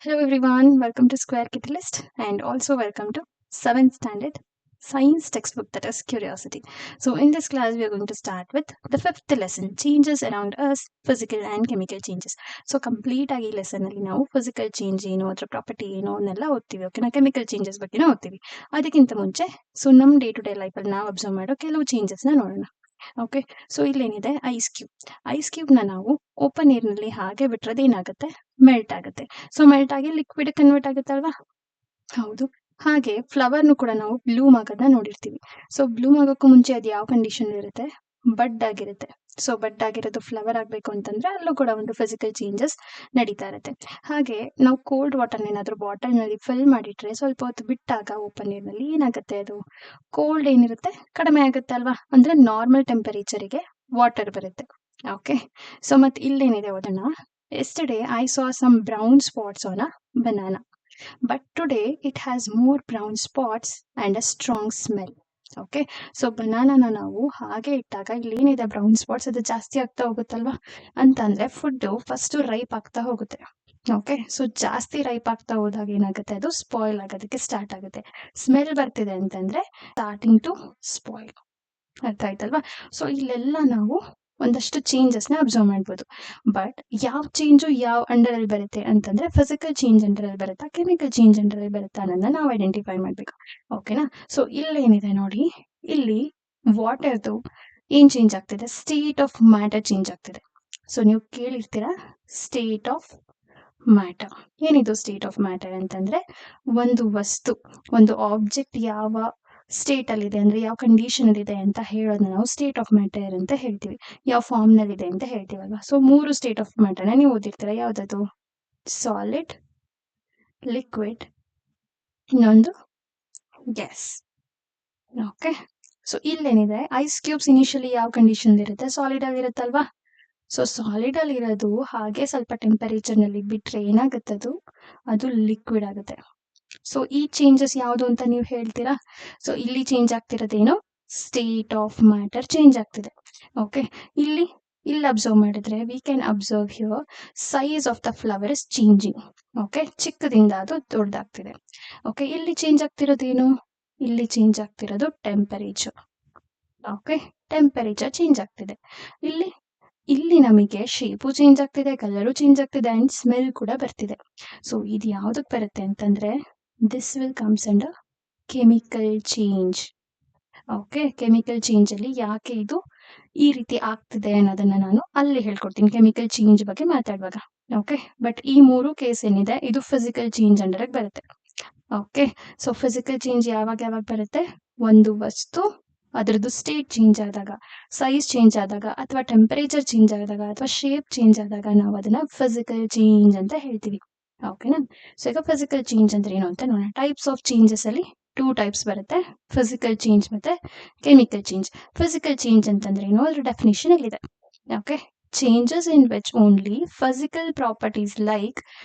Hello everyone, welcome to Square Catalyst and also welcome to 7th standard science textbook, that is curiosity. So in this class we are going to start with the 5th lesson, changes around us, physical and chemical changes. So complete ಆಗಿ ಈ lesson ಅಲ್ಲಿ ನಾವು physical change ಏನು, ಅದರ property ಏನು ಅನ್ನೆಲ್ಲ ಓದ್ತೀವಿ. ಓಕೆನಾ, chemical changes ಬಗ್ಗೆನೂ ಓದ್ತೀವಿ. ಅದಕ್ಕಿಂತ ಮುಂಚೆ ನಮ್ ಡೇ ಟು ಡೇ ಲೈಫ್ ಅಲ್ಲಿ ನಾವು ಅಬ್ಸರ್ವ್ ಮಾಡೋ ಕೆಲವು ಚೇಂಜಸ್ ನ ನೋಡೋಣ. ಓಕೆ, ಸೊ ಇಲ್ಲೇನಿದೆ ಐಸ್ ಕ್ಯೂಬ್ ನ ನಾವು ಓಪನ್ ಏರ್ ನಲ್ಲಿ ಹಾಗೆ ಬಿಟ್ರೆ ಏನಾಗುತ್ತೆ, ಮೆಲ್ಟ್ ಆಗುತ್ತೆ. ಸೊ ಮೆಲ್ಟ್ ಆಗಿ ಲಿಕ್ವಿಡ್ ಕನ್ವರ್ಟ್ ಆಗುತ್ತಲ್ವಾ? ಹೌದು. ಹಾಗೆ ಫ್ಲವರ್ನು ಕೂಡ ನಾವು ಬ್ಲೂಮ್ ಆಗೋದನ್ನ ನೋಡಿರ್ತೀವಿ. ಸೊ ಬ್ಲೂಮ್ ಆಗೋಕ್ಕೂ ಮುಂಚೆ ಅದು ಯಾವ ಕಂಡೀಷನ್ ಇರುತ್ತೆ, ಬಡ್ ಆಗಿರುತ್ತೆ. ಸೊ ಬಡ್ ಆಗಿರೋದು ಫ್ಲವರ್ ಆಗ್ಬೇಕು ಅಂತಂದ್ರೆ ಅಲ್ಲೂ ಕೂಡ ಒಂದು ಫಿಸಿಕಲ್ ಚೇಂಜಸ್ ನಡೀತಾ ಇರುತ್ತೆ. ಹಾಗೆ ನಾವು ಕೋಲ್ಡ್ ವಾಟರ್ ಏನಾದ್ರೂ ಬಾಟಲ್ ನಲ್ಲಿ ಫಿಲ್ ಮಾಡಿಟ್ರೆ ಸ್ವಲ್ಪ ಹೊತ್ತು ಬಿಟ್ಟಾಗ ಓಪನ್ ಏರ್ ನಲ್ಲಿ ಏನಾಗುತ್ತೆ, ಅದು ಕೋಲ್ಡ್ ಏನಿರುತ್ತೆ ಕಡಿಮೆ ಆಗುತ್ತೆ ಅಲ್ವಾ, ಅಂದ್ರೆ ನಾರ್ಮಲ್ ಟೆಂಪರೇಚರಿಗೆ ವಾಟರ್ ಬರುತ್ತೆ. ಓಕೆ, ಸೊ ಮತ್ತೆ ಇಲ್ಲೇನಿದೆ ಓದೋಣ. Yesterday I saw some brown spots on a banana, but today it has more brown spots and a strong smell. Okay, so ಬನಾನಾನ ನಾವು ಹಾಗೆ ಇಟ್ಟಾಗ ಇಲ್ಲಿ ಏನಿದೆ ಬ್ರೌನ್ ಸ್ಪಾಟ್ಸ್ ಅದು ಜಾಸ್ತಿ ಆಗ್ತಾ ಹೋಗುತ್ತಲ್ವಾ, ಅಂತಂದ್ರೆ ಫುಡ್ ಫಸ್ಟ್ ರೈಪ್ ಆಗ್ತಾ ಹೋಗುತ್ತೆ. ಓಕೆ, ಸೊ ಜಾಸ್ತಿ ರೈಪ್ ಆಗ್ತಾ ಹೋದಾಗ ಏನಾಗುತ್ತೆ, ಅದು ಸ್ಪಾಯ್ಲ್ ಆಗೋದಕ್ಕೆ ಸ್ಟಾರ್ಟ್ ಆಗುತ್ತೆ. ಸ್ಮೆಲ್ ಬರ್ತಿದೆ ಅಂತಂದ್ರೆ ಸ್ಟಾರ್ಟಿಂಗ್ ಟು ಸ್ಪಾಯ್ಲ್. ಅರ್ಥ ಆಯ್ತಲ್ವಾ? ಸೊ ಇಲ್ಲೆಲ್ಲ ನಾವು ಒಂದಷ್ಟು ಚೇಂಜಸ್ ನ ಅಬ್ಸರ್ವ್ ಮಾಡ್ಬೋದು. ಬಟ್ ಯಾವ ಚೇಂಜು ಯಾವ ಅಂಡರ್ ಅಲ್ಲಿ ಬರುತ್ತೆ ಅಂತಂದ್ರೆ ಫಿಸಿಕಲ್ ಚೇಂಜ್ ಅಂಡರ್ ಅಲ್ಲಿ ಬರುತ್ತಾ, ಕೆಮಿಕಲ್ ಚೇಂಜ್ ಅಂಡರ್ ಅಲ್ಲಿ ಬರುತ್ತಾ ಅನ್ನೋದನ್ನ ನಾವು ಐಡೆಂಟಿಫೈ ಮಾಡ್ಬೇಕು. ಓಕೆನಾ, ಸೊ ಇಲ್ಲೇನಿದೆ ನೋಡಿ, ಇಲ್ಲಿ ವಾಟರ್ದು ಏನ್ ಚೇಂಜ್ ಆಗ್ತಿದೆ, ಸ್ಟೇಟ್ ಆಫ್ ಮ್ಯಾಟರ್ ಚೇಂಜ್ ಆಗ್ತಿದೆ. ಸೊ ನೀವು ಕೇಳಿರ್ತೀರಾ ಸ್ಟೇಟ್ ಆಫ್ ಮ್ಯಾಟರ್. ಏನಿದು ಸ್ಟೇಟ್ ಆಫ್ ಮ್ಯಾಟರ್ ಅಂತಂದ್ರೆ ಒಂದು ವಸ್ತು, ಒಂದು ಆಬ್ಜೆಕ್ಟ್ ಯಾವ ಸ್ಟೇಟ್ ಅಲ್ಲಿ ಇದೆ ಅಂದ್ರೆ ಯಾವ ಕಂಡೀಷನ್ ಅಲ್ಲಿ ಇದೆ ಅಂತ ಹೇಳೋದನ್ನ ನಾವು ಸ್ಟೇಟ್ ಆಫ್ ಮ್ಯಾಟರ್ ಅಂತ ಹೇಳ್ತೀವಿ. ಯಾವ ಫಾರ್ಮ್ ನಲ್ಲಿ ಇದೆ ಅಂತ ಹೇಳ್ತೀವಲ್ವಾ. ಸೊ 3 ಸ್ಟೇಟ್ ಆಫ್ ಮ್ಯಾಟರ್ ನ ನೀವು ಓದಿರ್ತೀರ. ಯಾವ್ದದು? ಸಾಲಿಡ್, ಲಿಕ್ವಿಡ್, ಇನ್ನೊಂದು ಗ್ಯಾಸ್. ಓಕೆ, ಸೊ ಇಲ್ಲೇನಿದೆ, ಐಸ್ ಕ್ಯೂಬ್ಸ್ ಇನಿಷಿಯಲಿ ಯಾವ ಕಂಡೀಷನ್ ಇರುತ್ತೆ, ಸಾಲಿಡ್ ಅಲ್ಲಿ ಇರುತ್ತಲ್ವಾ. ಸೊ ಸಾಲಿಡ್ ಅಲ್ಲಿ ಇರೋದು ಹಾಗೆ ಸ್ವಲ್ಪ ಟೆಂಪರೇಚರ್ ನಲ್ಲಿ ಬಿಟ್ರೆ ಏನಾಗುತ್ತೆ, ಅದು ಲಿಕ್ವಿಡ್ ಆಗುತ್ತೆ. ಸೊ ಈ ಚೇಂಜಸ್ ಯಾವುದು ಅಂತ ನೀವು ಹೇಳ್ತೀರಾ? ಸೊ ಇಲ್ಲಿ ಚೇಂಜ್ ಆಗ್ತಿರೋದೇನು, ಸ್ಟೇಟ್ ಆಫ್ ಮ್ಯಾಟರ್ ಚೇಂಜ್ ಆಗ್ತಿದೆ. ಓಕೆ, ಇಲ್ಲಿ ಅಬ್ಸರ್ವ್ ಮಾಡಿದ್ರೆ we can observe here size of the flower is changing. Okay, ಚಿಕ್ಕದಿಂದ ಅದು ದೊಡ್ಡದಾಗ್ತಿದೆ. ಓಕೆ, ಇಲ್ಲಿ ಚೇಂಜ್ ಆಗ್ತಿರೋದೇನು, ಇಲ್ಲಿ ಚೇಂಜ್ ಆಗ್ತಿರೋದು ಟೆಂಪರೇಚರ್. ಓಕೆ, ಟೆಂಪರೇಚರ್ ಚೇಂಜ್ ಆಗ್ತಿದೆ. ಇಲ್ಲಿ ನಮಗೆ ಶೇಪು ಚೇಂಜ್ ಆಗ್ತಿದೆ, ಕಲರು ಚೇಂಜ್ ಆಗ್ತಿದೆ ಅಂಡ್ ಸ್ಮೆಲ್ ಕೂಡ ಬರ್ತಿದೆ. ಸೊ ಇದು ಯಾವ್ದಕ್ ಬರುತ್ತೆ ಅಂತಂದ್ರೆ this will comes under chemical change. Okay, chemical change ಅಲ್ಲಿ ಯಾಕೆ ಇದು ಈ ರೀತಿ ಆಗ್ತಿದೆ ಅನ್ನೋದನ್ನ ನಾನು ಅಲ್ಲಿ ಹೇಳ್ಕೊಡ್ತೀನಿ ಕೆಮಿಕಲ್ ಚೇಂಜ್ ಬಗ್ಗೆ ಮಾತಾಡುವಾಗ. ಓಕೆ, ಬಟ್ ಈ 3 ಕೇಸ್ ಏನಿದೆ ಇದು ಫಿಸಿಕಲ್ ಚೇಂಜ್ ಅಂಡರ್ ಬರುತ್ತೆ. ಓಕೆ, ಸೊ ಫಿಸಿಕಲ್ ಚೇಂಜ್ ಯಾವಾಗ ಬರುತ್ತೆ, ಒಂದು ವಸ್ತು ಅದರದ್ದು ಸ್ಟೇಟ್ ಚೇಂಜ್ ಆದಾಗ, ಸೈಜ್ ಚೇಂಜ್ ಆದಾಗ, ಅಥವಾ ಟೆಂಪರೇಚರ್ ಚೇಂಜ್ ಆದಾಗ, ಅಥವಾ ಶೇಪ್ ಚೇಂಜ್ ಆದಾಗ ನಾವು ಅದನ್ನ ಫಿಸಿಕಲ್ ಚೇಂಜ್ ಅಂತ ಹೇಳ್ತೀವಿ. ಓಕೆನಾ, ಸೊ ಈಗ ಫಿಸಿಕಲ್ ಚೇಂಜ್ ಅಂದ್ರೆ ಏನು ಅಂತ ನೋಡೋಣ. ಟೈಪ್ಸ್ ಆಫ್ ಚೇಂಜಸ್ ಅಲ್ಲಿ 2 ಟೈಪ್ಸ್ ಬರುತ್ತೆ, ಫಿಸಿಕಲ್ ಚೇಂಜ್ ಮತ್ತೆ ಕೆಮಿಕಲ್ ಚೇಂಜ್. ಫಿಸಿಕಲ್ ಚೇಂಜ್ ಅಂತಂದ್ರೆ ಏನು, ಅದ್ರ ಡೆಫಿನಿಷನ್ ಇಲ್ಲಿದೆ. Okay, changes in which only physical properties like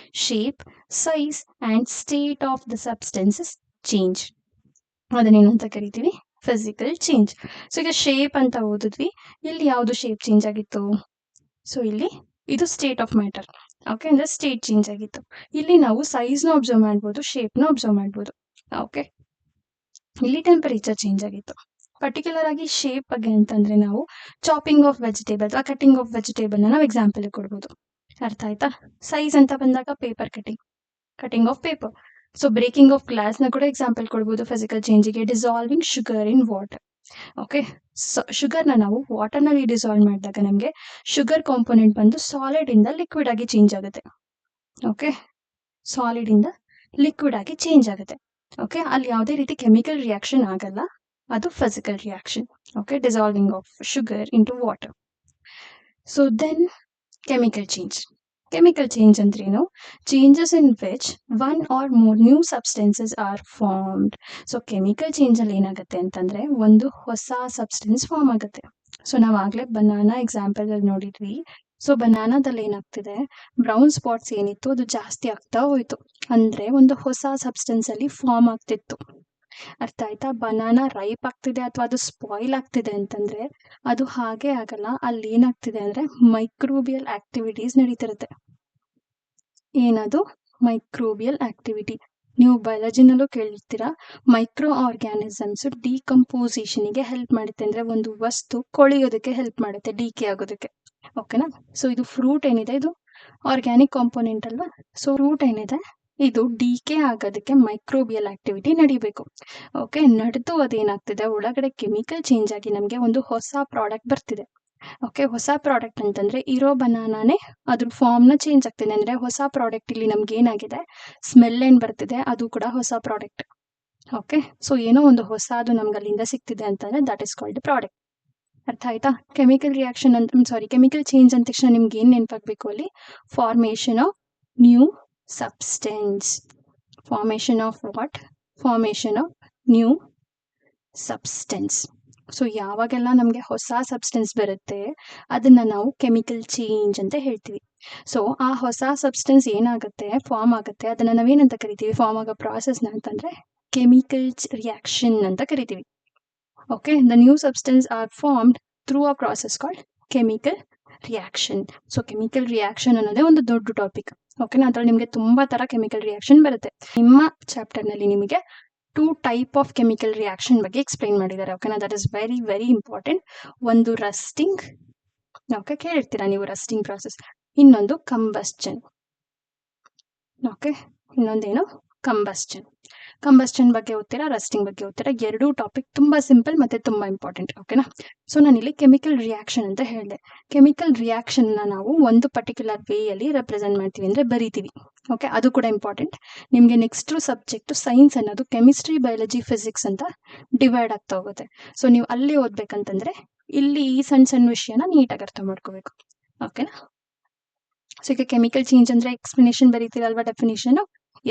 shape, size and state of the substances change. ಅದನ್ನೇನಂತ ಕರಿತೀವಿ, ಫಿಸಿಕಲ್ ಚೇಂಜ್. ಸೊ ಈಗ ಶೇಪ್ ಅಂತ ಓದಿದ್ವಿ, ಇಲ್ಲಿ ಯಾವ್ದು ಶೇಪ್ ಚೇಂಜ್ ಆಗಿತ್ತು, ಸೊ ಇಲ್ಲಿ ಇದು ಸ್ಟೇಟ್ ಆಫ್ ಮ್ಯಾಟರ್. ಓಕೆ, ಅಂದ್ರೆ ಸ್ಟೇಟ್ ಚೇಂಜ್ ಆಗಿತ್ತು. ಇಲ್ಲಿ ನಾವು ಸೈಜ್ ನ ಅಬ್ಸರ್ವ್ ಮಾಡ್ಬೋದು, ಶೇಪ್ ನ ಅಬ್ಸರ್ವ್ ಮಾಡ್ಬೋದು. ಓಕೆ, ಇಲ್ಲಿ ಟೆಂಪರೇಚರ್ ಚೇಂಜ್ ಆಗಿತ್ತು. ಪರ್ಟಿಕ್ಯುಲರ್ ಆಗಿ ಶೇಪ್ ಬಗ್ಗೆ ಅಂತಂದ್ರೆ ನಾವು ಚಾಪಿಂಗ್ ಆಫ್ ವೆಜಿಟೇಬಲ್ ಅಥವಾ ಕಟಿಂಗ್ ಆಫ್ ವೆಜಿಟೇಬಲ್ ನಾವು ಎಕ್ಸಾಂಪಲ್ ಕೊಡ್ಬೋದು. ಅರ್ಥ ಆಯ್ತಾ? ಸೈಜ್ ಅಂತ ಬಂದಾಗ paper cutting of paper. So breaking of glass ನ ಕೂಡ ಎಕ್ಸಾಂಪಲ್ ಕೊಡ್ಬೋದು ಫಿಸಿಕಲ್ ಚೇಂಜ್ಗೆ. Dissolving sugar in water. Okay, sugar ನ ನಾವು ವಾಟರ್ ನಲ್ಲಿ ಡಿಸಾಲ್ವ್ ಮಾಡಿದಾಗ ನಮ್ಗೆ ಶುಗರ್ ಕಾಂಪೋನೆಂಟ್ ಬಂದು ಸಾಲಿಡ್ ಇಂದ ಲಿಕ್ವಿಡ್ ಆಗಿ ಚೇಂಜ್ ಆಗುತ್ತೆ. ಓಕೆ, ಸಾಲಿಡ್ ಇಂದ ಲಿಕ್ವಿಡ್ ಆಗಿ ಚೇಂಜ್ ಆಗುತ್ತೆ. ಓಕೆ, ಅಲ್ಲಿ ಯಾವುದೇ ರೀತಿ ಕೆಮಿಕಲ್ ರಿಯಾಕ್ಷನ್ ಆಗಲ್ಲ, ಅದು physical reaction. Okay, dissolving of sugar into water. So then chemical change. Chemical change ಅಂದ್ರೇನು, changes in which one or more new substances are formed. So chemical change ಅಲ್ಲಿ ಏನಾಗುತ್ತೆ ಅಂತಂದ್ರೆ ಒಂದು ಹೊಸ ಸಬ್ಸ್ಟೆನ್ಸ್ ಫಾರ್ಮ್ ಆಗುತ್ತೆ. So ನಾವ್ ಆಗ್ಲೇ ಬನಾನಾ ಎಕ್ಸಾಂಪಲ್ ಅಲ್ಲಿ ನೋಡಿದ್ವಿ. ಸೊ ಬನಾನಾದಲ್ಲಿ ಏನಾಗ್ತಿದೆ, ಬ್ರೌನ್ ಸ್ಪಾಟ್ಸ್ ಏನಿತ್ತು ಅದು ಜಾಸ್ತಿ ಆಗ್ತಾ ಹೋಯ್ತು, ಅಂದ್ರೆ ಒಂದು ಹೊಸ ಸಬ್ಸ್ಟೆನ್ಸ್ ಅಲ್ಲಿ ಫಾರ್ಮ್ ಆಗ್ತಿತ್ತು. ಅರ್ಥ ಆಯ್ತಾ? ಬನಾನಾ ರೈಪ್ ಆಗ್ತಿದೆ ಅಥವಾ ಅದು ಸ್ಪಾಯ್ಲ್ ಆಗ್ತಿದೆ ಅಂತಂದ್ರೆ ಅದು ಹಾಗೆ ಆಗಲ್ಲ, ಅಲ್ಲಿ ಏನಾಗ್ತಿದೆ ಅಂದ್ರೆ ಮೈಕ್ರೋಬಿಯಲ್ ಆಕ್ಟಿವಿಟೀಸ್ ನಡೀತಿರುತ್ತೆ. ಏನದು? Microbial activity. ನೀವು ಬಯಾಲಜಿನಲ್ಲೂ ಕೇಳಿರ್ತೀರಾ, ಮೈಕ್ರೋ ಆರ್ಗ್ಯಾನಿಸಮ್ಸ್ ಡಿಕಂಪೋಸಿಷನ್ಗೆ ಹೆಲ್ಪ್ ಮಾಡುತ್ತೆ, ಅಂದ್ರೆ ಒಂದು ವಸ್ತು ಕೊಳೆಯೋದಕ್ಕೆ ಹೆಲ್ಪ್ ಮಾಡುತ್ತೆ, ಡಿಕೆ ಆಗೋದಕ್ಕೆ. ಓಕೆನಾ? ಸೊ ಇದು ಫ್ರೂಟ್ ಏನಿದೆ ಇದು ಆರ್ಗ್ಯಾನಿಕ್ ಕಾಂಪೋನೆಂಟ್ ಅಲ್ವಾ. ಸೊ ಫ್ರೂಟ್ ಏನಿದೆ ಇದು ಡಿಕೆ ಆಗೋದಕ್ಕೆ ಮೈಕ್ರೋಬಿಯಲ್ ಆಕ್ಟಿವಿಟಿ ನಡಿಬೇಕು. ಓಕೆ, ನಡೆದು ಅದೇನಾಗ್ತಿದೆ ಒಳಗಡೆ ಕೆಮಿಕಲ್ ಚೇಂಜ್ ಆಗಿ ನಮಗೆ ಒಂದು ಹೊಸ ಪ್ರಾಡಕ್ಟ್ ಬರ್ತಿದೆ. ಓಕೆ, ಹೊಸ ಪ್ರಾಡಕ್ಟ್ ಅಂತಂದ್ರೆ ಇರೋ ಬನಾನಾನೇ ಅದ್ರ ಫಾರ್ಮ್ ನ ಚೇಂಜ್ ಆಗ್ತಿದೆ, ಅಂದ್ರೆ ಹೊಸ ಪ್ರಾಡಕ್ಟ್ ಇಲ್ಲಿ ನಮ್ಗೆ ಏನಾಗಿದೆ ಸ್ಮೆಲ್ ಏನ್ ಬರ್ತಿದೆ ಅದು ಕೂಡ ಹೊಸ ಪ್ರಾಡಕ್ಟ್. ಓಕೆ, ಸೊ ಏನೋ ಒಂದು ಹೊಸದು ನಮ್ಗೆ ಅಲ್ಲಿಂದ ಸಿಗ್ತಿದೆ ಅಂತಂದ್ರೆ ದಟ್ ಇಸ್ ಕಾಲ್ಡ್ ಪ್ರಾಡಕ್ಟ್. ಅರ್ಥ ಆಯ್ತಾ? ಕೆಮಿಕಲ್ ರಿಯಾಕ್ಷನ್ ಅಂತ ಕೆಮಿಕಲ್ ಚೇಂಜ್ ಅಂದ ತಕ್ಷಣ ನಿಮ್ಗೆ ಏನ್ ನೆನಪಾಗಬೇಕು ಅಲ್ಲಿ? Formation of new substance. Formation of what? Formation of new substance. So ಯಾವಾಗೆಲ್ಲ ನಮಗೆ ಹೊಸ ಸಬ್ಸ್ಟೆನ್ಸ್ ಬರುತ್ತೆ ಅದನ್ನ ನಾವು ಕೆಮಿಕಲ್ ಚೇಂಜ್ ಅಂತ ಹೇಳ್ತೀವಿ. ಸೊ ಆ ಹೊಸ ಸಬ್ಸ್ಟೆನ್ಸ್ ಏನಾಗುತ್ತೆ ಫಾರ್ಮ್ ಆಗುತ್ತೆ ಅದನ್ನ ನಾವೇನಂತ ಕರಿತೀವಿ? ಫಾರ್ಮ್ ಆಗೋ ಪ್ರಾಸೆಸ್ ಅಂತಂದ್ರೆ ಕೆಮಿಕಲ್ ರಿಯಾಕ್ಷನ್ ಅಂತ ಕರಿತೀವಿ. Okay, the new substance are formed through a process called chemical reaction. So chemical reaction ಅನ್ನೋದೇ ಒಂದು ದೊಡ್ಡ ಟಾಪಿಕ್. ಓಕೆನಾ? ಅದ್ರಲ್ಲಿ ನಿಮಗೆ ತುಂಬಾ ತರ ಕೆಮಿಕಲ್ ರಿಯಾಕ್ಷನ್ ಬರುತ್ತೆ. ನಿಮ್ಮ ಚಾಪ್ಟರ್ ನಲ್ಲಿ ನಿಮಗೆ 2 ಟೈಪ್ ಆಫ್ ಕೆಮಿಕಲ್ ರಿಯಾಕ್ಷನ್ ಬಗ್ಗೆ ಎಕ್ಸ್ಪ್ಲೈನ್ ಮಾಡಿದ್ದಾರೆ. ಓಕೆನಾ? That is very very important. ಒಂದು ರಸ್ಟಿಂಗ್, ಓಕೆ ಕೇಳಿರ್ತೀರಾ ನೀವು ರಸ್ಟಿಂಗ್ ಪ್ರಾಸೆಸ್. ಇನ್ನೊಂದು ಕಂಬಸ್ಟನ್. ಓಕೆ, ಇನ್ನೊಂದೇನು ಕಂಬಸ್ಟನ್. ಕಂಬಸ್ಟನ್ ಬಗ್ಗೆ ಓದ್ತೀರಾ, ರಸ್ಟಿಂಗ್ ಬಗ್ಗೆ ಓದ್ತೀರಾ. ಎರಡೂ ಟಾಪಿಕ್ ತುಂಬಾ ಸಿಂಪಲ್ ಮತ್ತೆ ತುಂಬಾ ಇಂಪಾರ್ಟೆಂಟ್. ಓಕೆನಾ? ಸೊ ನಾನಿಲ್ಲಿ ಕೆಮಿಕಲ್ ರಿಯಾಕ್ಷನ್ ಅಂತ ಹೇಳಿದೆ. ಕೆಮಿಕಲ್ ರಿಯಾಕ್ಷನ್ ನಾವು ಒಂದು ಪರ್ಟಿಕ್ಯುಲರ್ ವೇ ಅಲ್ಲಿ ರೆಪ್ರೆಸೆಂಟ್ ಮಾಡ್ತೀವಿ, ಅಂದ್ರೆ ಬರೀತೀವಿ. ಓಕೆ, ಅದು ಕೂಡ ಇಂಪಾರ್ಟೆಂಟ್. ನಿಮ್ಗೆ ನೆಕ್ಸ್ಟ್ ಸಬ್ಜೆಕ್ಟ್ ಸೈನ್ಸ್ ಅನ್ನೋದು ಕೆಮಿಸ್ಟ್ರಿ, ಬಯಾಲಜಿ, ಫಿಸಿಕ್ಸ್ ಅಂತ ಡಿವೈಡ್ ಆಗ್ತಾ ಹೋಗುತ್ತೆ. ಸೊ ನೀವು ಅಲ್ಲಿ ಓದ್ಬೇಕಂತಂದ್ರೆ ಇಲ್ಲಿ ಈ ಸಣ್ಣ ಸಣ್ಣ ವಿಷಯನ ನೀಟಾಗಿ ಅರ್ಥ ಮಾಡ್ಕೋಬೇಕು. ಓಕೆನಾ? ಸೊ ಈಗ ಕೆಮಿಕಲ್ ಚೇಂಜ್ ಅಂದ್ರೆ ಎಕ್ಸ್ಪ್ಲನೇಷನ್ ಬರೀತೀರಲ್ವಾ, ಡೆಫಿನೇಷನ್.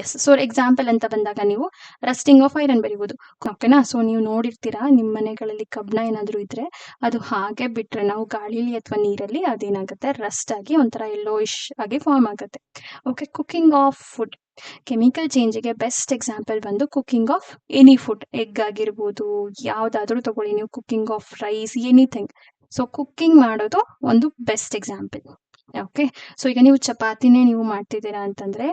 ಎಸ್, ಸೊ ಎಕ್ಸಾಂಪಲ್ ಅಂತ ಬಂದಾಗ ನೀವು ರಸ್ಟಿಂಗ್ ಆಫ್ ಐರನ್ ಬರೀಬಹುದು. ಓಕೆನಾ? ಸೊ ನೀವು ನೋಡಿರ್ತೀರಾ ನಿಮ್ಮ ಮನೆಗಳಲ್ಲಿ ಕಬ್ಣ ಏನಾದ್ರು ಇದ್ರೆ ಅದು ಹಾಗೆ ಬಿಟ್ರೆ ನಾವು ಗಾಳಿಲಿ ಅಥವಾ ನೀರಲ್ಲಿ ಅದೇನಾಗುತ್ತೆ ರಸ್ಟ್ ಆಗಿ ಒಂಥರ ಯೆಲ್ಲೋಯಿಶ್ ಆಗಿ ಫಾರ್ಮ್ ಆಗುತ್ತೆ. Okay, cooking of food. Chemical ಚೇಂಜ್ಗೆ ಬೆಸ್ಟ್ ಎಕ್ಸಾಂಪಲ್ ಬಂದು cooking of any food. Egg ಆಗಿರ್ಬೋದು, ಯಾವ್ದಾದ್ರು ತಗೊಳ್ಳಿ ನೀವು, cooking of rice, anything. So cooking ಮಾಡೋದು ಒಂದು ಬೆಸ್ಟ್ ಎಕ್ಸಾಂಪಲ್. ಓಕೆ, ಸೊ ಈಗ ನೀವು ಚಪಾತಿನೇ ನೀವು ಮಾಡ್ತಿದ್ದೀರಾ ಅಂತಂದ್ರೆ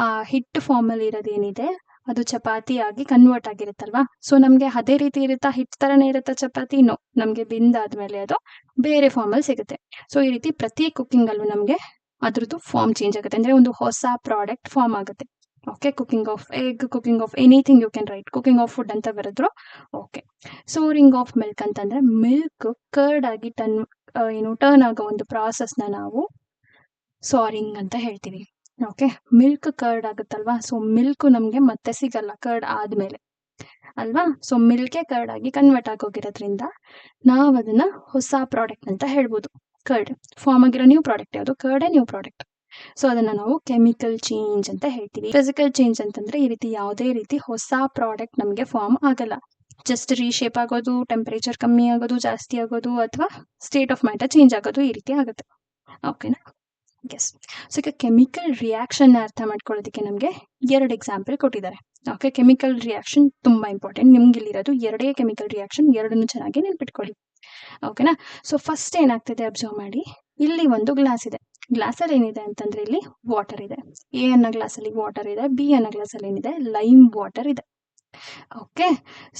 ಆ ಹಿಟ್ಟು ಫಾರ್ಮ್ ಅಲ್ಲಿ ಇರೋದೇನಿದೆ ಅದು ಚಪಾತಿ ಆಗಿ ಕನ್ವರ್ಟ್ ಆಗಿರುತ್ತಲ್ವಾ. ಸೊ ನಮ್ಗೆ ಅದೇ ರೀತಿ ಇರುತ್ತಾ, ಹಿಟ್ ತರನೇ ಇರುತ್ತಾ ಚಪಾತಿ? ನೋ, ನಮ್ಗೆ ಬೆಂದಾದ್ಮೇಲೆ ಅದು ಬೇರೆ ಫಾರ್ಮ್ ಅಲ್ಲಿ ಸಿಗುತ್ತೆ. ಸೊ ಈ ರೀತಿ ಪ್ರತಿ ಕುಕಿಂಗ್ ಅಲ್ಲೂ ನಮ್ಗೆ ಅದ್ರದ್ದು ಫಾರ್ಮ್ ಚೇಂಜ್ ಆಗುತ್ತೆ, ಅಂದ್ರೆ ಒಂದು ಹೊಸ ಪ್ರಾಡಕ್ಟ್ ಫಾರ್ಮ್ ಆಗುತ್ತೆ. Okay, cooking of egg, cooking of anything you can write. Cooking of food ಅಂತ ಬರೆದ್ರು ಓಕೆ. ಸೋರಿಂಗ್ ಆಫ್ ಮಿಲ್ಕ್ ಅಂತಂದ್ರೆ ಮಿಲ್ಕ್ ಕರ್ಡ್ ಆಗಿ ಟರ್ನ್ ಆಗೋ ಒಂದು ಪ್ರಾಸೆಸ್ ನಾವು ಸಾರಿಂಗ್ ಅಂತ ಹೇಳ್ತೀವಿ. ಓಕೆ, ಮಿಲ್ಕ್ ಕರ್ಡ್ ಆಗುತ್ತಲ್ವಾ. ಸೊ ಮಿಲ್ಕ್ ನಮ್ಗೆ ಮತ್ತೆ ಸಿಗಲ್ಲ ಕರ್ಡ್ ಆದ್ಮೇಲೆ ಅಲ್ವಾ. ಸೊ ಮಿಲ್ಕೆ ಕರ್ಡ್ ಆಗಿ ಕನ್ವರ್ಟ್ ಆಗೋಗಿರೋದ್ರಿಂದ ನಾವ್ ಅದನ್ನ ಹೊಸ ಪ್ರಾಡಕ್ಟ್ ಅಂತ ಹೇಳ್ಬೋದು. ಕರ್ಡ್ ಫಾರ್ಮ್ ಆಗಿರೋ ನ್ಯೂ ಪ್ರಾಡಕ್ಟ್ ಯಾವುದು? ಕರ್ಡೇ ನ್ಯೂ ಪ್ರಾಡಕ್ಟ್. ಸೊ ಅದನ್ನ ನಾವು ಕೆಮಿಕಲ್ ಚೇಂಜ್ ಅಂತ ಹೇಳ್ತೀವಿ. ಫಿಸಿಕಲ್ ಚೇಂಜ್ ಅಂತಂದ್ರೆ ಈ ರೀತಿ ಯಾವುದೇ ರೀತಿ ಹೊಸ ಪ್ರಾಡಕ್ಟ್ ನಮ್ಗೆ ಫಾರ್ಮ್ ಆಗಲ್ಲ, ಜಸ್ಟ್ ರೀಶೇಪ್ ಆಗೋದು, ಟೆಂಪರೇಚರ್ ಕಮ್ಮಿ ಆಗೋದು, ಜಾಸ್ತಿ ಆಗೋದು, ಅಥವಾ ಸ್ಟೇಟ್ ಆಫ್ ಮ್ಯಾಟರ್ ಚೇಂಜ್ ಆಗೋದು, ಈ ರೀತಿ ಆಗುತ್ತೆ. ಓಕೆನಾ? ಎಸ್, ಸೊ ಈಗ ಕೆಮಿಕಲ್ ರಿಯಾಕ್ಷನ್ ಅರ್ಥ ಮಾಡ್ಕೊಳ್ಳೋದಕ್ಕೆ ನಮಗೆ 2 ಎಕ್ಸಾಂಪಲ್ ಕೊಟ್ಟಿದ್ದಾರೆ. ಓಕೆ, ಕೆಮಿಕಲ್ ರಿಯಾಕ್ಷನ್ ತುಂಬಾ ಇಂಪಾರ್ಟೆಂಟ್. ನಿಮ್ಗೆ ಇಲ್ಲಿರೋದು 2 ಕೆಮಿಕಲ್ ರಿಯಾಕ್ಷನ್, 2 ಚೆನ್ನಾಗಿ ನೆನ್ಪಿಟ್ಕೊಳ್ಳಿ. ಓಕೆನಾ? ಸೊ ಫಸ್ಟ್ ಏನಾಗ್ತಿದೆ ಅಬ್ಸರ್ವ್ ಮಾಡಿ, ಇಲ್ಲಿ ಒಂದು ಗ್ಲಾಸ್ ಇದೆ. ಗ್ಲಾಸ್ ಅಲ್ಲಿ ಏನಿದೆ ಅಂತಂದ್ರೆ ಇಲ್ಲಿ ವಾಟರ್ ಇದೆ. ಎ ಅನ್ನೋ ಗ್ಲಾಸ್ ಅಲ್ಲಿ ವಾಟರ್ ಇದೆ, ಬಿ ಅನ್ನೋ ಗ್ಲಾಸ್ ಅಲ್ಲಿ ಏನಿದೆ ಲೈಮ್ ವಾಟರ್ ಇದೆ. ಓಕೆ,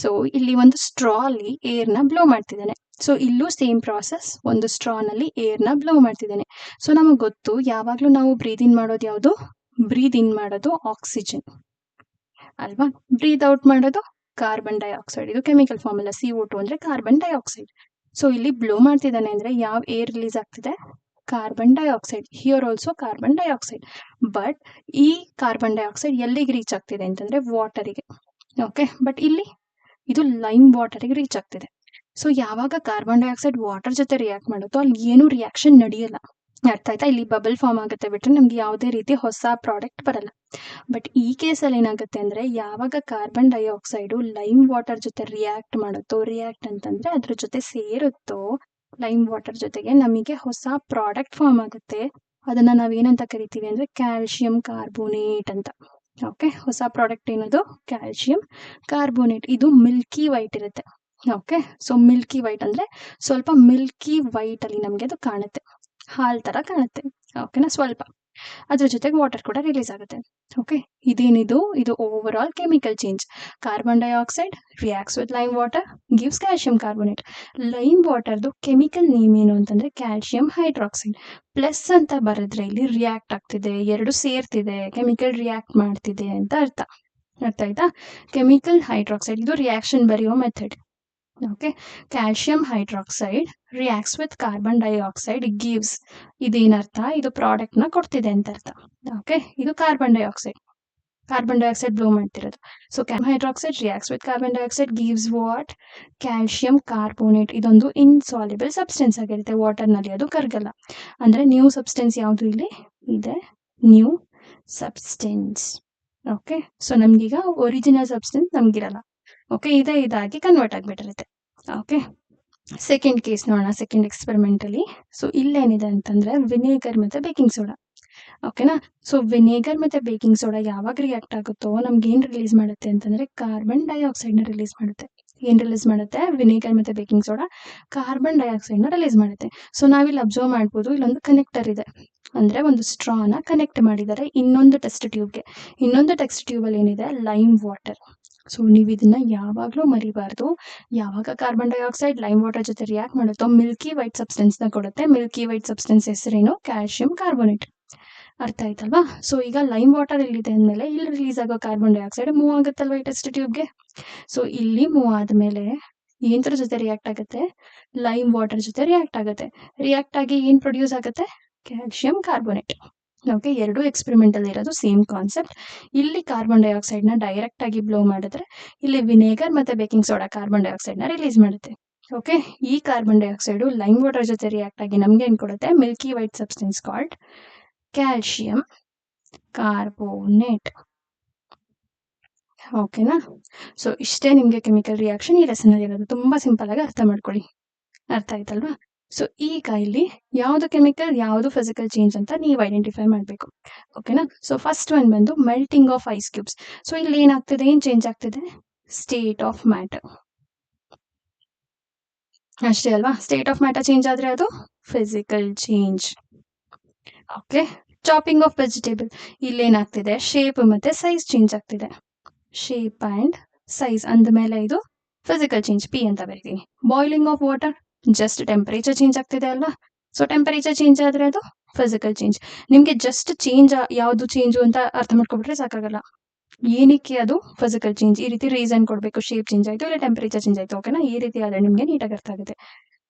ಸೊ ಇಲ್ಲಿ ಒಂದು ಸ್ಟ್ರಾ ಅಲ್ಲಿ ಏರ್ ನ ಬ್ಲೋ ಮಾಡ್ತಿದ್ದಾನೆ. ಸೊ ಇಲ್ಲೂ ಸೇಮ್ ಪ್ರಾಸೆಸ್, ಒಂದು ಸ್ಟ್ರಾ ನಲ್ಲಿ ಏರ್ ನ ಬ್ಲೋ ಮಾಡ್ತಿದ್ದಾನೆ. ಸೊ ನಮಗ್ ಗೊತ್ತು ಯಾವಾಗ್ಲೂ ನಾವು ಬ್ರೀದ್ ಇನ್ ಮಾಡೋದು ಯಾವುದು? ಬ್ರೀದ್ ಇನ್ ಮಾಡೋದು ಆಕ್ಸಿಜನ್ ಅಲ್ವಾ. ಬ್ರೀದ್ ಔಟ್ ಮಾಡೋದು ಕಾರ್ಬನ್ ಡೈಆಕ್ಸೈಡ್. ಇದು ಕೆಮಿಕಲ್ ಫಾರ್ಮುಲಾ, CO2 ಅಂದ್ರೆ ಕಾರ್ಬನ್ ಡೈಆಕ್ಸೈಡ್. ಸೊ ಇಲ್ಲಿ ಬ್ಲೋ ಮಾಡ್ತಿದ್ದಾನೆ ಅಂದ್ರೆ ಯಾವ ಏರ್ ರಿಲೀಸ್ ಆಗ್ತಿದೆ? Carbon dioxide. Here also carbon dioxide. But ಈ ಕಾರ್ಬನ್ ಡೈಆಕ್ಸೈಡ್ ಎಲ್ಲಿಗೆ ರೀಚ್ ಆಗ್ತಿದೆ ಅಂತಂದ್ರೆ ವಾಟರಿಗೆ. ಓಕೆ, ಬಟ್ ಇಲ್ಲಿ ಇದು ಲೈಮ್ ವಾಟರ್ಗೆ ರೀಚ್ ಆಗ್ತಿದೆ. ಸೊ ಯಾವಾಗ ಕಾರ್ಬನ್ ಡೈಆಕ್ಸೈಡ್ ವಾಟರ್ ಜೊತೆ ರಿಯಾಕ್ಟ್ ಮಾಡುತ್ತೋ ಅಲ್ಲಿ ಏನು ರಿಯಾಕ್ಷನ್ ನಡೆಯಲ್ಲ. ಅರ್ಥ ಆಯ್ತಾ? ಇಲ್ಲಿ ಬಬಲ್ ಫಾರ್ಮ್ ಆಗುತ್ತೆ ಬಿಟ್ರೆ ನಮ್ಗೆ ಯಾವುದೇ ರೀತಿ ಹೊಸ ಪ್ರಾಡಕ್ಟ್ ಬರಲ್ಲ. ಬಟ್ ಈ ಕೇಸಲ್ಲಿ ಏನಾಗುತ್ತೆ ಅಂದ್ರೆ ಯಾವಾಗ ಕಾರ್ಬನ್ ಡೈಆಕ್ಸೈಡ್ ಲೈಮ್ ವಾಟರ್ ಜೊತೆ ರಿಯಾಕ್ಟ್ ಮಾಡುತ್ತೋ, ರಿಯಾಕ್ಟ್ ಅಂತಂದ್ರೆ ಅದ್ರ ಜೊತೆ ಸೇರುತ್ತೋ ಲೈಮ್ ವಾಟರ್ ಜೊತೆಗೆ, ನಮಗೆ ಹೊಸ ಪ್ರಾಡಕ್ಟ್ ಫಾರ್ಮ್ ಆಗುತ್ತೆ. ಅದನ್ನ ನಾವೇನಂತ ಕರಿತೀವಿ ಅಂದ್ರೆ ಕ್ಯಾಲ್ಸಿಯಂ ಕಾರ್ಬೋನೇಟ್ ಅಂತ. ಓಕೆ, ಹೊಸ ಪ್ರಾಡಕ್ಟ್ ಏನದು? Calcium carbonate. ಇದು ಮಿಲ್ಕಿ ವೈಟ್ ಇರುತ್ತೆ. ಓಕೆ, ಸೊ ಮಿಲ್ಕಿ ವೈಟ್ ಅಂದ್ರೆ ಸ್ವಲ್ಪ ಮಿಲ್ಕಿ ವೈಟ್ ಅಲ್ಲಿ ನಮ್ಗೆ ಅದು ಕಾಣುತ್ತೆ, ಹಾಲ್ ತರ ಕಾಣುತ್ತೆ. ಓಕೆನಾ? ಸ್ವಲ್ಪ ಅದ್ರ ಜೊತೆಗೆ ವಾಟರ್ ಕೂಡ ರಿಲೀಸ್ ಆಗುತ್ತೆ. ಓಕೆ, ಇದೇನಿದು, ಇದು overall chemical change. Carbon dioxide reacts with lime water gives calcium carbonate. Lime ವಾಟರ್ದು ಕೆಮಿಕಲ್ ನೇಮ್ ಏನು ಅಂತಂದ್ರೆ ಕ್ಯಾಲ್ಸಿಯಂ ಹೈಡ್ರಾಕ್ಸೈಡ್. ಪ್ಲಸ್ ಅಂತ ಬರೆದ್ರೆ ಇಲ್ಲಿ ರಿಯಾಕ್ಟ್ ಆಗ್ತಿದೆ, ಎರಡು ಸೇರ್ತಿದೆ, ಕೆಮಿಕಲ್ ರಿಯಾಕ್ಟ್ ಮಾಡ್ತಿದೆ ಅಂತ ಅರ್ಥ. ಅರ್ಥ ಆಯ್ತಾ? ಕೆಮಿಕಲ್ ಹೈಡ್ರಾಕ್ಸೈಡ್ ಇದು ರಿಯಾಕ್ಷನ್ ಬರೆಯೋ method. Okay, calcium hydroxide reacts with carbon dioxide gives, ಇದೇನರ್ಥ, ಇದು ಪ್ರಾಡಕ್ಟ್ ನ ಕೊಡ್ತಿದೆ ಅಂತ ಅರ್ಥ. ಓಕೆ, ಇದು ಕಾರ್ಬನ್ ಡೈಆಕ್ಸೈಡ್ ಬ್ಲೋ ಮಾಡ್ತಿರೋದು. So hydroxide reacts with carbon dioxide gives what, calcium carbonate. ಇದೊಂದು ಇನ್ಸಾಲ್ಯುಬಲ್ ಸಬ್ಸ್ಟೆನ್ಸ್ ಆಗಿರುತ್ತೆ ವಾಟರ್ ನಲ್ಲಿ, ಅದು ಕರಗಲ್ಲ. ಅಂದ್ರೆ ನ್ಯೂ ಸಬ್ಸ್ಟೆನ್ಸ್ ಯಾವುದು ಇಲ್ಲಿ ಇದೆ, ನ್ಯೂ ಸಬ್ಸ್ಟೆನ್ಸ್. ಓಕೆ, ಸೊ ನಮ್ಗೀಗ ಒರಿಜಿನಲ್ ಸಬ್ಸ್ಟೆನ್ಸ್ ನಮ್ಗಿರಲ್ಲ. ಓಕೆ, ಇದಾಗಿ ಕನ್ವರ್ಟ್ ಆಗ್ಬಿಟ್ಟಿರುತ್ತೆ. ಓಕೆ, ಸೆಕೆಂಡ್ ಕೇಸ್ ನೋಡೋಣ, ಸೆಕೆಂಡ್ ಎಕ್ಸ್ಪೆರಿಮೆಂಟ್ ಅಲ್ಲಿ. ಸೊ ಇಲ್ಲೇನಿದೆ ಅಂತಂದ್ರೆ ವಿನೇಗರ್ ಮತ್ತೆ ಬೇಕಿಂಗ್ ಸೋಡಾ. ಓಕೆನಾ? ಸೊ ವಿನೇಗರ್ ಮತ್ತೆ ಬೇಕಿಂಗ್ ಸೋಡಾ ಯಾವಾಗ ರಿಯಾಕ್ಟ್ ಆಗುತ್ತೋ ನಮ್ಗೆ ಏನ್ ರಿಲೀಸ್ ಮಾಡುತ್ತೆ ಅಂತಂದ್ರೆ ಕಾರ್ಬನ್ ಡೈಆಕ್ಸೈಡ್ ನ ರಿಲೀಸ್ ಮಾಡುತ್ತೆ. ಏನ್ ರಿಲೀಸ್ ಮಾಡುತ್ತೆ? ವಿನೇಗರ್ ಮತ್ತೆ ಬೇಕಿಂಗ್ ಸೋಡಾ ಕಾರ್ಬನ್ ಡೈಆಕ್ಸೈಡ್ ನ ರಿಲೀಸ್ ಮಾಡುತ್ತೆ. ಸೊ ನಾವಿಲ್ಲಿ ಅಬ್ಸರ್ವ್ ಮಾಡ್ಬೋದು, ಇಲ್ಲೊಂದು ಕನೆಕ್ಟರ್ ಇದೆ. ಅಂದ್ರೆ ಒಂದು ಸ್ಟ್ರಾನ ಕನೆಕ್ಟ್ ಮಾಡಿದ್ದಾರೆ ಇನ್ನೊಂದು ಟೆಸ್ಟ್ ಟ್ಯೂಬ್ಗೆ. ಇನ್ನೊಂದು ಟೆಸ್ಟ್ ಟ್ಯೂಬ್ ಅಲ್ಲಿ ಏನಿದೆ, ಲೈಮ್ ವಾಟರ್. ಸೊ ನೀವು ಇದನ್ನ ಯಾವಾಗ್ಲೂ ಮರಿಬಾರ್ದು. ಯಾವಾಗ ಕಾರ್ಬನ್ ಡೈಆಕ್ಸೈಡ್ ಲೈಮ್ ವಾಟರ್ ಜೊತೆ ರಿಯಾಕ್ಟ್ ಮಾಡುತ್ತೋ ಮಿಲ್ಕಿ ವೈಟ್ ಸಬ್ಸ್ಟೆನ್ಸ್ ನ ಕೊಡುತ್ತೆ. ಮಿಲ್ಕಿ ವೈಟ್ ಸಬ್ಸ್ಟೆನ್ಸ್ ಹೆಸರೇನು? Calcium carbonate. ಅರ್ಥ ಆಯ್ತಲ್ವಾ? ಸೊ ಈಗ ಲೈಮ್ ವಾಟರ್ ಇಲ್ಲಿದೆ ಅಂದ್ಮೇಲೆ ಇಲ್ಲಿ ರಿಲೀಸ್ ಆಗೋ ಕಾರ್ಬನ್ ಡೈಆಕ್ಸೈಡ್ ಮೂವ್ ಆಗುತ್ತಲ್ವಾ ಈ ಟೆಸ್ಟ್ ಟ್ಯೂಬ್ಗೆ. ಸೊ ಇಲ್ಲಿ ಮೂವ್ ಆದ್ಮೇಲೆ ಏನ್ರ ಜೊತೆ ರಿಯಾಕ್ಟ್ ಆಗುತ್ತೆ? ಲೈಮ್ ವಾಟರ್ ಜೊತೆ ರಿಯಾಕ್ಟ್ ಆಗುತ್ತೆ. ರಿಯಾಕ್ಟ್ ಆಗಿ ಏನ್ ಪ್ರೊಡ್ಯೂಸ್ ಆಗುತ್ತೆ? Calcium carbonate. ಓಕೆ, ಎರಡು ಎಕ್ಸ್ಪೆರಿಮೆಂಟ್ ಅಲ್ಲಿ ಇರೋದು ಸೇಮ್ ಕಾನ್ಸೆಪ್ಟ್. ಇಲ್ಲಿ ಕಾರ್ಬನ್ ಡೈಆಕ್ಸೈಡ್ ನ ಡೈರೆಕ್ಟ್ ಆಗಿ ಬ್ಲೋ ಮಾಡಿದ್ರೆ, ಇಲ್ಲಿ ವಿನೇಗರ್ ಮತ್ತೆ ಬೇಕಿಂಗ್ ಸೋಡಾ ಕಾರ್ಬನ್ ಡೈಆಕ್ಸೈಡ್ ನ ರಿಲೀಸ್ ಮಾಡುತ್ತೆ. ಓಕೆ, ಈ ಕಾರ್ಬನ್ ಡೈಆಕ್ಸೈಡ್ ಲೈಮ್ ವಾಟರ್ ಜೊತೆ ರಿಯಾಕ್ಟ್ ಆಗಿ ನಮ್ಗೆ ಏನ್ ಕೊಡುತ್ತೆ? Milky white substance called calcium carbonate. ಓಕೆನಾ? ಸೊ ಇಷ್ಟೇ ನಿಮ್ಗೆ ಕೆಮಿಕಲ್ ರಿಯಾಕ್ಷನ್ ಈ ಲೆಸನ್ ಅಲ್ಲಿ ಇರೋದು. ತುಂಬಾ ಸಿಂಪಲ್ ಆಗಿ ಅರ್ಥ ಮಾಡ್ಕೊಳ್ಳಿ. ಅರ್ಥ ಆಯ್ತಲ್ವಾ? ಸೊ ಈಗ ಇಲ್ಲಿ ಯಾವ್ದು ಕೆಮಿಕಲ್, ಯಾವ್ದು ಫಿಸಿಕಲ್ ಚೇಂಜ್ ಅಂತ ನೀವು ಐಡೆಂಟಿಫೈ ಮಾಡ್ಬೇಕು. ಓಕೆನಾ? ಸೊ ಫಸ್ಟ್ ಒನ್ ಬಂದು melting of ice cubes. So ಇಲ್ಲಿ ಏನಾಗ್ತಿದೆ, ಏನ್ ಚೇಂಜ್ ಆಗ್ತಿದೆ? State of matter. ಅಷ್ಟೇ ಅಲ್ವಾ? ಸ್ಟೇಟ್ ಆಫ್ ಮ್ಯಾಟರ್ ಚೇಂಜ್ ಆದ್ರೆ ಅದು physical change. Okay, chopping of vegetable. ಇಲ್ಲಿ ಏನಾಗ್ತಿದೆ? ಶೇಪ್ ಮತ್ತೆ ಸೈಜ್ ಚೇಂಜ್ ಆಗ್ತಿದೆ. ಶೇಪ್ ಅಂಡ್ ಸೈಜ್ ಅಂದ್ಮೇಲೆ ಇದು ಫಿಸಿಕಲ್ ಚೇಂಜ್, ಪಿ ಅಂತ ಬರೀತೀನಿ. Boiling of water, just temperature change ಆಗ್ತಿದೆ ಅಲ್ವಾ? ಸೊ ಟೆಂಪರೇಚರ್ ಚೇಂಜ್ ಆದ್ರೆ ಅದು ಫಿಸಿಕಲ್ ಚೇಂಜ್. ನಿಮ್ಗೆ ಜಸ್ಟ್ ಚೇಂಜ್ ಯಾವ್ದು ಚೇಂಜ್ ಅಂತ ಅರ್ಥ ಮಾಡ್ಕೊಬಿಟ್ರೆ ಸಾಕಾಗಲ್ಲ. ಏನಕ್ಕೆ ಅದು ಫಿಸಿಕಲ್ ಚೇಂಜ್, ಈ ರೀತಿ ರೀಸನ್ ಕೊಡ್ಬೇಕು. ಶೇಪ್ ಚೇಂಜ್ ಆಯ್ತು, ಇಲ್ಲ ಟೆಂಪರೇಚರ್ ಚೇಂಜ್ ಆಯ್ತು. ಓಕೆನಾ? ಈ ರೀತಿ ಆದ್ರೆ ನಿಮ್ಗೆ ನೀಟಾಗಿ ಅರ್ಥ ಆಗುತ್ತೆ.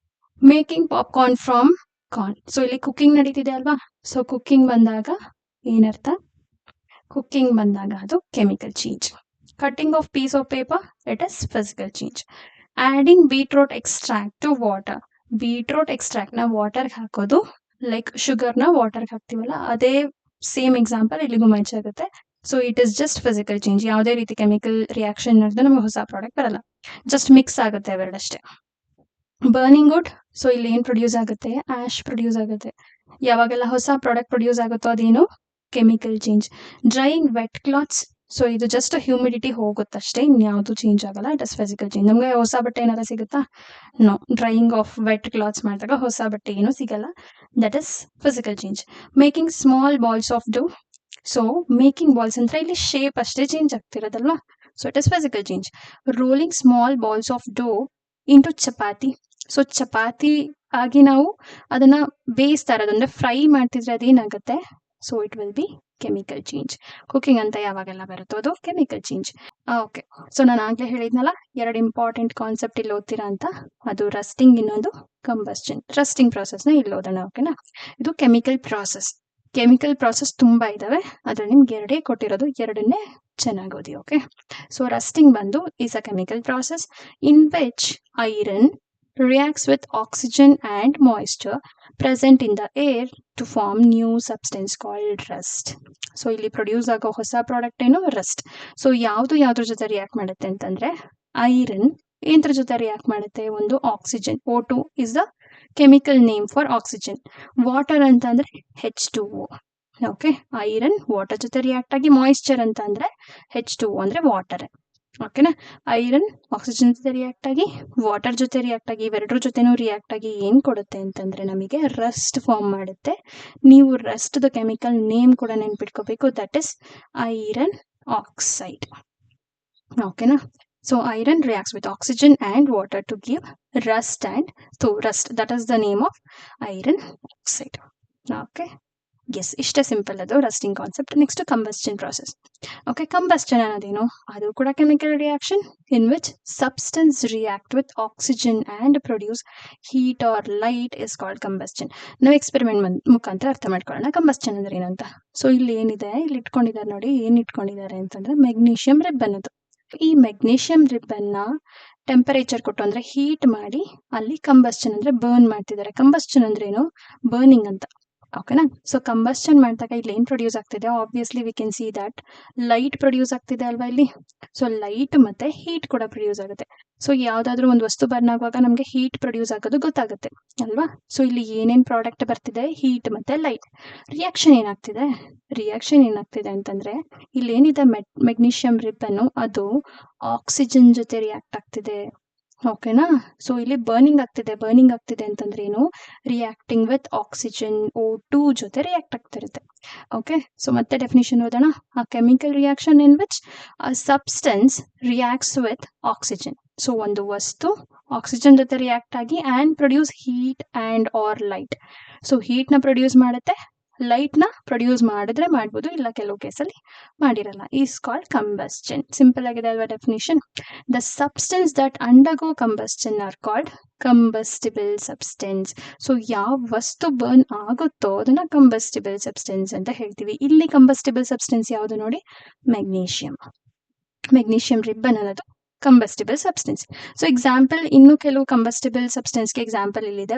Making popcorn from corn. So ಇಲ್ಲಿ ಕುಕಿಂಗ್ ನಡೀತಿದೆ ಅಲ್ವಾ? ಸೊ ಕುಕಿಂಗ್ ಬಂದಾಗ ಏನರ್ಥ? ಕುಕಿಂಗ್ ಬಂದಾಗ ಅದು chemical change. Cutting of piece of paper, it is physical change. Adding beetroot extract to water. Beetroot extract ನ ವಾಟರ್ ಹಾಕೋದು, ಲೈಕ್ ಶುಗರ್ ನ ವಾಟರ್ ಹಾಕ್ತಿವಲ್ಲ, ಅದೇ ಸೇಮ್ ಎಕ್ಸಾಂಪಲ್ ಇಲ್ಲಿಗೂ ಮ್ಯಾಚ್ ಆಗುತ್ತೆ. So it is just physical change. ಯಾವುದೇ ರೀತಿ chemical reaction ನಡೆದು ನಮಗೆ ಹೊಸ ಪ್ರಾಡಕ್ಟ್ ಬರಲ್ಲ, ಜಸ್ಟ್ ಮಿಕ್ಸ್ ಆಗುತ್ತೆ ಅವೆರಡಷ್ಟೇ. Burning wood. ಸೊ ಇಲ್ಲಿ ಏನ್ ಪ್ರೊಡ್ಯೂಸ್ ಆಗುತ್ತೆ? ಆಶ್ ಪ್ರೊಡ್ಯೂಸ್ ಆಗುತ್ತೆ. ಯಾವಾಗೆಲ್ಲ ಹೊಸ ಪ್ರಾಡಕ್ಟ್ ಪ್ರೊಡ್ಯೂಸ್ ಆಗುತ್ತೋ ಅದೇನು? Chemical change. Drying wet clothes. So ಇದು ಜಸ್ಟ್ ಹ್ಯೂಮಿಡಿಟಿ ಹೋಗುತ್ತಷ್ಟೇ, ಇನ್ಯಾವುದು ಚೇಂಜ್ ಆಗಲ್ಲ. It is physical change. ನಮ್ಗೆ ಹೊಸ ಬಟ್ಟೆ ಏನಾರ ಸಿಗುತ್ತಾ? No. Drying of wet clothes ಮಾಡಿದಾಗ ಹೊಸ ಬಟ್ಟೆ ಏನು ಸಿಗಲ್ಲ. That is physical change. Making small balls of dough. So making balls ಅಂದ್ರೆ ಇಲ್ಲಿ ಶೇಪ್ ಅಷ್ಟೇ ಚೇಂಜ್ ಆಗ್ತಿರೋದಲ್ವಾ? So it is physical change. Rolling small balls of dough into chapati. So chapati ಆಗಿ ನಾವು ಅದನ್ನ ಬೇಯಿಸ್ತಾ ಇರೋದು, ಅಂದ್ರೆ ಫ್ರೈ ಮಾಡ್ತಿದ್ರೆ ಅದೇನಾಗುತ್ತೆ? So it will B chemical change. Cooking ಅಂತ ಯಾವಾಗೆಲ್ಲ ಬರುತ್ತೋ ಅದು ಕೆಮಿಕಲ್ ಚೇಂಜ್. ಓಕೆ, ಸೊ ನಾನು ಆಗ್ಲೇ ಹೇಳಿದ್ನಲ್ಲ, ಎರಡು ಇಂಪಾರ್ಟೆಂಟ್ ಕಾನ್ಸೆಪ್ಟ್ ಇಲ್ಲಿ ಓದ್ತೀರಾ ಅಂತ. ಅದು ರಸ್ಟಿಂಗ್, ಇನ್ನೊಂದು ಕಂಬಸ್ಟನ್. ರಸ್ಟಿಂಗ್ ಪ್ರಾಸೆಸ್ ನ ಇಲ್ಲಿ ಓದೋಣ. ಓಕೆನಾ? ಇದು ಕೆಮಿಕಲ್ ಪ್ರಾಸೆಸ್. ಕೆಮಿಕಲ್ ಪ್ರಾಸೆಸ್ ತುಂಬಾ ಇದಾವೆ, ಅದ್ರಲ್ಲಿ ನಿಮ್ಗೆ ಎರಡೇ ಕೊಟ್ಟಿರೋದು, ಎರಡನ್ನೇ ಚೆನ್ನಾಗಿ ಓದಿ. ಓಕೆ, ಸೊ ರಸ್ಟಿಂಗ್ ಬಂದು is a chemical process in which iron reacts with oxygen and moisture present in the air to form new substance called rust. So ಇಲ್ಲಿ ಪ್ರೊಡ್ಯೂಸ್ ಆಗೋ ಹೊಸ ಪ್ರಾಡಕ್ಟ್ ಏನು? ರಸ್ಟ್. ಸೊ ಯಾವ್ದ್ರ ಜೊತೆ ರಿಯಾಕ್ಟ್ ಮಾಡುತ್ತೆ ಅಂತಂದ್ರೆ iron ಏನ್ರ ಜೊತೆ ರಿಯಾಕ್ಟ್ ಮಾಡುತ್ತೆ? ಒಂದು oxygen. O2 is the chemical name for oxygen. Water ಅಂತ ಅಂದ್ರೆ H2O. ಓಕೆ, ಐರನ್ ವಾಟರ್ ಜೊತೆ ರಿಯಾಕ್ಟ್ ಆಗಿ ಮಾಯಿಶ್ಚರ್ ಅಂತ ಅಂದ್ರೆ H2O ಅಂದ್ರೆ ವಾಟರ್. ಓಕೆನಾ. ಐರನ್ ಆಕ್ಸಿಜನ್ ಜೊತೆ ರಿಯಾಕ್ಟ್ ಆಗಿ ವಾಟರ್ ಜೊತೆ ರಿಯಾಕ್ಟ್ ಆಗಿ ಇವೆರಡರ ಜೊತೆನೂ ರಿಯಾಕ್ಟ್ ಆಗಿ ಏನ್ ಕೊಡುತ್ತೆ ಅಂತಂದ್ರೆ ನಮಗೆ ರಸ್ಟ್ ಫಾರ್ಮ್ ಮಾಡುತ್ತೆ. ನೀವು ರಸ್ಟ್ ದ ಕೆಮಿಕಲ್ ನೇಮ್ ಕೂಡ ನೆನ್ಪಿಟ್ಕೋಬೇಕು, ದಟ್ ಇಸ್ ಐರನ್ ಆಕ್ಸೈಡ್. ಓಕೆನಾ. So iron reacts with oxygen and water to give rust, and so rust, that is the name of iron oxide. Okay. Yes, ಇಷ್ಟೇ simple ಅದು rusting concept. Next combustion process. Okay, combustion ಅನ್ನೋದೇನು? ಅದು ಕೂಡ chemical reaction in which substance react with oxygen and produce heat or light is called combustion. ನಾವು experiment ಮುಖಾಂತರ ಅರ್ಥ ಮಾಡ್ಕೊಳ್ಳೋಣ combustion ಅಂದ್ರೆ ಏನಂತ. ಸೊ ಇಲ್ಲಿ ಏನಿದೆ, ಇಲ್ಲಿ ಇಟ್ಕೊಂಡಿದ್ದಾರೆ ನೋಡಿ, ಏನ್ ಇಟ್ಕೊಂಡಿದ್ದಾರೆ ಅಂತಂದ್ರೆ ಮೆಗ್ನೀಷಿಯಂ ರಿಬ್ಬನ್. ಅದು ಈ ಮೆಗ್ನೀಷಿಯಂ ರಿಬ್ಬನ್ ನ ಟೆಂಪರೇಚರ್ ಕೊಟ್ಟು ಅಂದ್ರೆ ಹೀಟ್ ಮಾಡಿ ಅಲ್ಲಿ ಕಂಬಸ್ಟನ್ ಅಂದ್ರೆ ಬರ್ನ್ ಮಾಡ್ತಿದ್ದಾರೆ. ಕಂಬಸ್ಟನ್ ಅಂದ್ರೆ ಏನು? ಬರ್ನಿಂಗ್ ಅಂತ. ಓಕೆನಾ. ಸೊ ಕಂಬಸ್ಟನ್ ಮಾಡಿದಾಗ ಇಲ್ಲಿ ಏನ್ ಪ್ರೊಡ್ಯೂಸ್ ಆಗ್ತಿದೆ? Obviously we can see that light produce ಆಗ್ತಿದೆ ಅಲ್ವಾ ಇಲ್ಲಿ. ಸೊ ಲೈಟ್ ಮತ್ತೆ ಹೀಟ್ ಕೂಡ ಪ್ರೊಡ್ಯೂಸ್ ಆಗುತ್ತೆ. ಸೊ ಯಾವ್ದಾದ್ರು ಒಂದು ವಸ್ತು ಬರ್ನ್ ಆಗುವಾಗ ನಮ್ಗೆ ಹೀಟ್ ಪ್ರೊಡ್ಯೂಸ್ ಆಗೋದು ಗೊತ್ತಾಗುತ್ತೆ ಅಲ್ವಾ. ಸೊ ಇಲ್ಲಿ ಏನೇನ್ ಪ್ರಾಡಕ್ಟ್ ಬರ್ತಿದೆ? ಹೀಟ್ ಮತ್ತೆ ಲೈಟ್. ರಿಯಾಕ್ಷನ್ ಏನಾಗ್ತಿದೆ ಅಂತಂದ್ರೆ ಇಲ್ಲಿ ಏನಿದೆ ಮೆಗ್ನೀಷಿಯಂ ರಿಬ್ಬನ್ ಅದು ಆಕ್ಸಿಜನ್ ಜೊತೆ ರಿಯಾಕ್ಟ್ ಆಗ್ತಿದೆ. ಓಕೆನಾ. ಸೊ ಇಲ್ಲಿ ಬರ್ನಿಂಗ್ ಆಗ್ತಿದೆ ಅಂತಂದ್ರೆ ಏನು? ರಿಯಾಕ್ಟಿಂಗ್ ವಿತ್ ಆಕ್ಸಿಜನ್ O2 ಜೊತೆ ರಿಯಾಕ್ಟ್ ಆಗ್ತಿರುತ್ತೆ. ಓಕೆ. ಸೊ ಮತ್ತೆ ಡೆಫಿನಿಷನ್ ಓದೋಣ. A chemical reaction in which substance reacts with oxygen. So ಒಂದು ವಸ್ತು ಆಕ್ಸಿಜನ್ ಜೊತೆ ರಿಯಾಕ್ಟ್ ಆಗಿ and produce heat and or light. So heat ನ ಪ್ರೊಡ್ಯೂಸ್ ಮಾಡುತ್ತೆ, ಲೈಟ್ ನ ಪ್ರೊಡ್ಯೂಸ್ ಮಾಡಿದ್ರೆ ಮಾಡ್ಬೋದು, ಇಲ್ಲ ಕೆಲವು ಕೇಸಲ್ಲಿ ಮಾಡಿರಲ್ಲ. Is called combustion. ಸಿಂಪಲ್ ಆಗಿದೆ ಅಲ್ವಾ definition. The substance that undergo combustion are called combustible substance. So ಯಾವ ವಸ್ತು ಬರ್ನ್ ಆಗುತ್ತೋ ಅದನ್ನ ಕಂಬಸ್ಟಿಬಲ್ ಸಬ್ಸ್ಟೆನ್ಸ್ ಅಂತ ಹೇಳ್ತೀವಿ. ಇಲ್ಲಿ ಕಂಬಸ್ಟಿಬಲ್ ಸಬ್ಸ್ಟೆನ್ಸ್ ಯಾವುದು ನೋಡಿ? ಮೆಗ್ನೀಷಿಯಂ ರಿಬ್ಬನ್ ಅನ್ನೋದು ಕಂಬಸ್ಟಿಬಲ್ ಸಬ್ಸ್ಟೆನ್ಸ್. ಸೊ ಎಕ್ಸಾಂಪಲ್ ಇನ್ನು ಕೆಲವು ಕಂಬಸ್ಟಿಬಲ್ ಸಬ್ಸ್ಟೆನ್ಸ್ಗೆ ಎಕ್ಸಾಂಪಲ್ ಇಲ್ಲಿದೆ.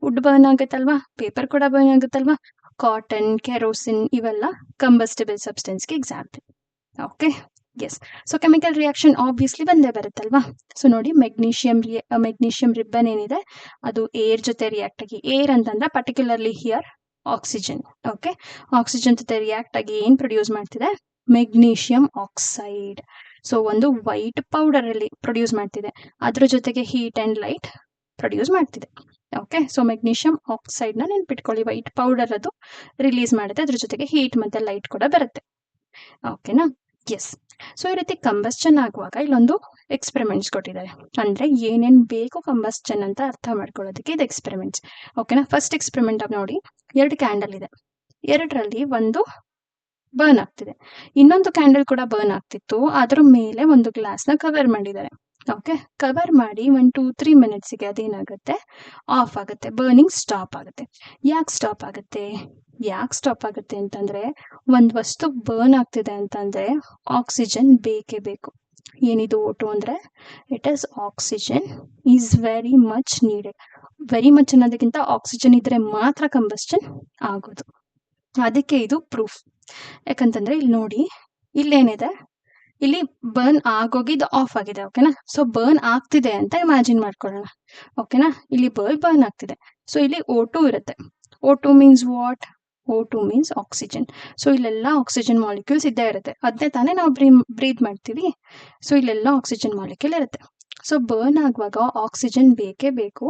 ವುಡ್ ಬರ್ನ್ ಆಗುತ್ತಲ್ವಾ, ಪೇಪರ್ ಕೂಡ ಬರ್ನ್ ಆಗುತ್ತಲ್ವಾ, ಕಾಟನ್, ಕೆರೋಸಿನ್ ಇವೆಲ್ಲ ಕಂಬಸ್ಟಿಬಲ್ ಸಬ್ಸ್ಟೆನ್ಸ್ಗೆ example. Okay. Yes. So chemical reaction obviously ಬಂದೇ ಬರುತ್ತಲ್ವಾ. ಸೊ ನೋಡಿ ಮೆಗ್ನೀಷಿಯಂ ರಿಬ್ಬನ್ ಏನಿದೆ ಅದು ಏರ್ ಜೊತೆ ರಿಯಾಕ್ಟ್ ಆಗಿ, ಏರ್ ಅಂತಂದ್ರೆ particularly here oxygen. Okay. Oxygen ಜೊತೆ ರಿಯಾಕ್ಟ್ ಆಗಿ ಏನ್ ಪ್ರೊಡ್ಯೂಸ್ ಮಾಡ್ತಿದೆ? Magnesium oxide. ಸೊ ಒಂದು ವೈಟ್ ಪೌಡರ್ ಅಲ್ಲಿ ಪ್ರೊಡ್ಯೂಸ್ ಮಾಡ್ತಿದೆ, ಅದ್ರ ಜೊತೆಗೆ ಹೀಟ್ ಅಂಡ್ ಲೈಟ್ ಪ್ರೊಡ್ಯೂಸ್ ಮಾಡ್ತಿದೆ. ಓಕೆ. ಸೊ ಮೆಗ್ನೀಷಿಯಂ ಆಕ್ಸೈಡ್ ನ ನೆನ್ಪಿಟ್ಕೊಳ್ಳಿ, ವೈಟ್ ಪೌಡರ್ ಅದು ರಿಲೀಸ್ ಮಾಡುತ್ತೆ, ಅದ್ರ ಜೊತೆಗೆ ಹೀಟ್ ಮತ್ತೆ ಲೈಟ್ ಕೂಡ ಬರುತ್ತೆ. ಓಕೆನಾ. ಎಸ್. ಸೊ ಈ ರೀತಿ ಕಂಬಸ್ಟನ್ ಆಗುವಾಗ ಇಲ್ಲೊಂದು ಎಕ್ಸ್ಪೆರಿಮೆಂಟ್ಸ್ ಕೊಟ್ಟಿದ್ದಾರೆ. ಅಂದ್ರೆ ಏನೇನ್ ಬೇಕು ಕಂಬಸ್ಟನ್ ಅಂತ ಅರ್ಥ ಮಾಡ್ಕೊಳ್ಳೋದಕ್ಕೆ ಇದು ಎಕ್ಸ್ಪೆರಿಮೆಂಟ್ಸ್. ಓಕೆನಾ. ಫಸ್ಟ್ ಎಕ್ಸ್ಪೆರಿಮೆಂಟ್ ನೋಡಿ, 2 ಕ್ಯಾಂಡಲ್ ಇದೆ, ಎರಡರಲ್ಲಿ ಒಂದು ಬರ್ನ್ ಆಗ್ತಿದೆ, ಇನ್ನೊಂದು ಕ್ಯಾಂಡಲ್ ಕೂಡ ಬರ್ನ್ ಆಗ್ತಿತ್ತು, ಅದ್ರ ಮೇಲೆ ಒಂದು ಗ್ಲಾಸ್ ನ ಕವರ್ ಮಾಡಿದ್ದಾರೆ. ಓಕೆ. ಕವರ್ ಮಾಡಿ 1-2-3 ಮಿನಿಟ್ಸ್ಗೆ ಅದೇನಾಗುತ್ತೆ? ಆಫ್ ಆಗುತ್ತೆ, ಬರ್ನಿಂಗ್ ಸ್ಟಾಪ್ ಆಗುತ್ತೆ. ಯಾಕೆ ಸ್ಟಾಪ್ ಆಗುತ್ತೆ ಅಂತಂದ್ರೆ ಒಂದ್ ವಸ್ತು ಬರ್ನ್ ಆಗ್ತಿದೆ ಅಂತಂದ್ರೆ ಆಕ್ಸಿಜನ್ ಬೇಕೇ ಬೇಕು. ಏನಿದು O2 ಅಂದ್ರೆ it is oxygen is very much needed. Very much ಅನ್ನೋದಕ್ಕಿಂತ ಆಕ್ಸಿಜನ್ ಇದ್ರೆ ಮಾತ್ರ ಕಂಬಸ್ಟನ್ ಆಗೋದು. ಅದಕ್ಕೆ ಇದು ಪ್ರೂಫ್. ಯಾಕಂತಂದ್ರೆ ಇಲ್ಲಿ ನೋಡಿ, ಇಲ್ಲೇನಿದೆ, ಇಲ್ಲಿ ಬರ್ನ್ ಆಗೋಗಿ ಇದು ಆಫ್ ಆಗಿದೆ. ಓಕೆನಾ. ಸೊ ಬರ್ನ್ ಆಗ್ತಿದೆ ಅಂತ ಇಮ್ಯಾಜಿನ್ ಮಾಡ್ಕೊಳ್ಳೋಣ. ಓಕೆನಾ. ಇಲ್ಲಿ ಬರ್ನ್ ಆಗ್ತಿದೆ. ಸೊ ಇಲ್ಲಿ O2 ಇರುತ್ತೆ. O2 means what? O2 means oxygen. So ಇಲ್ಲೆಲ್ಲ ಆಕ್ಸಿಜನ್ ಮಾಲಿಕ್ಯೂಲ್ಸ್ ಇದ್ದೇ ಇರುತ್ತೆ, ಅದನ್ನೇ ತಾನೇ ನಾವು ಬ್ರೀತ್ ಮಾಡ್ತೀವಿ. ಸೊ ಇಲ್ಲೆಲ್ಲ ಆಕ್ಸಿಜನ್ ಮಾಲಿಕ್ಯೂಲ್ ಇರುತ್ತೆ. ಸೊ ಬರ್ನ್ ಆಗುವಾಗ ಆಕ್ಸಿಜನ್ ಬೇಕೇ ಬೇಕು.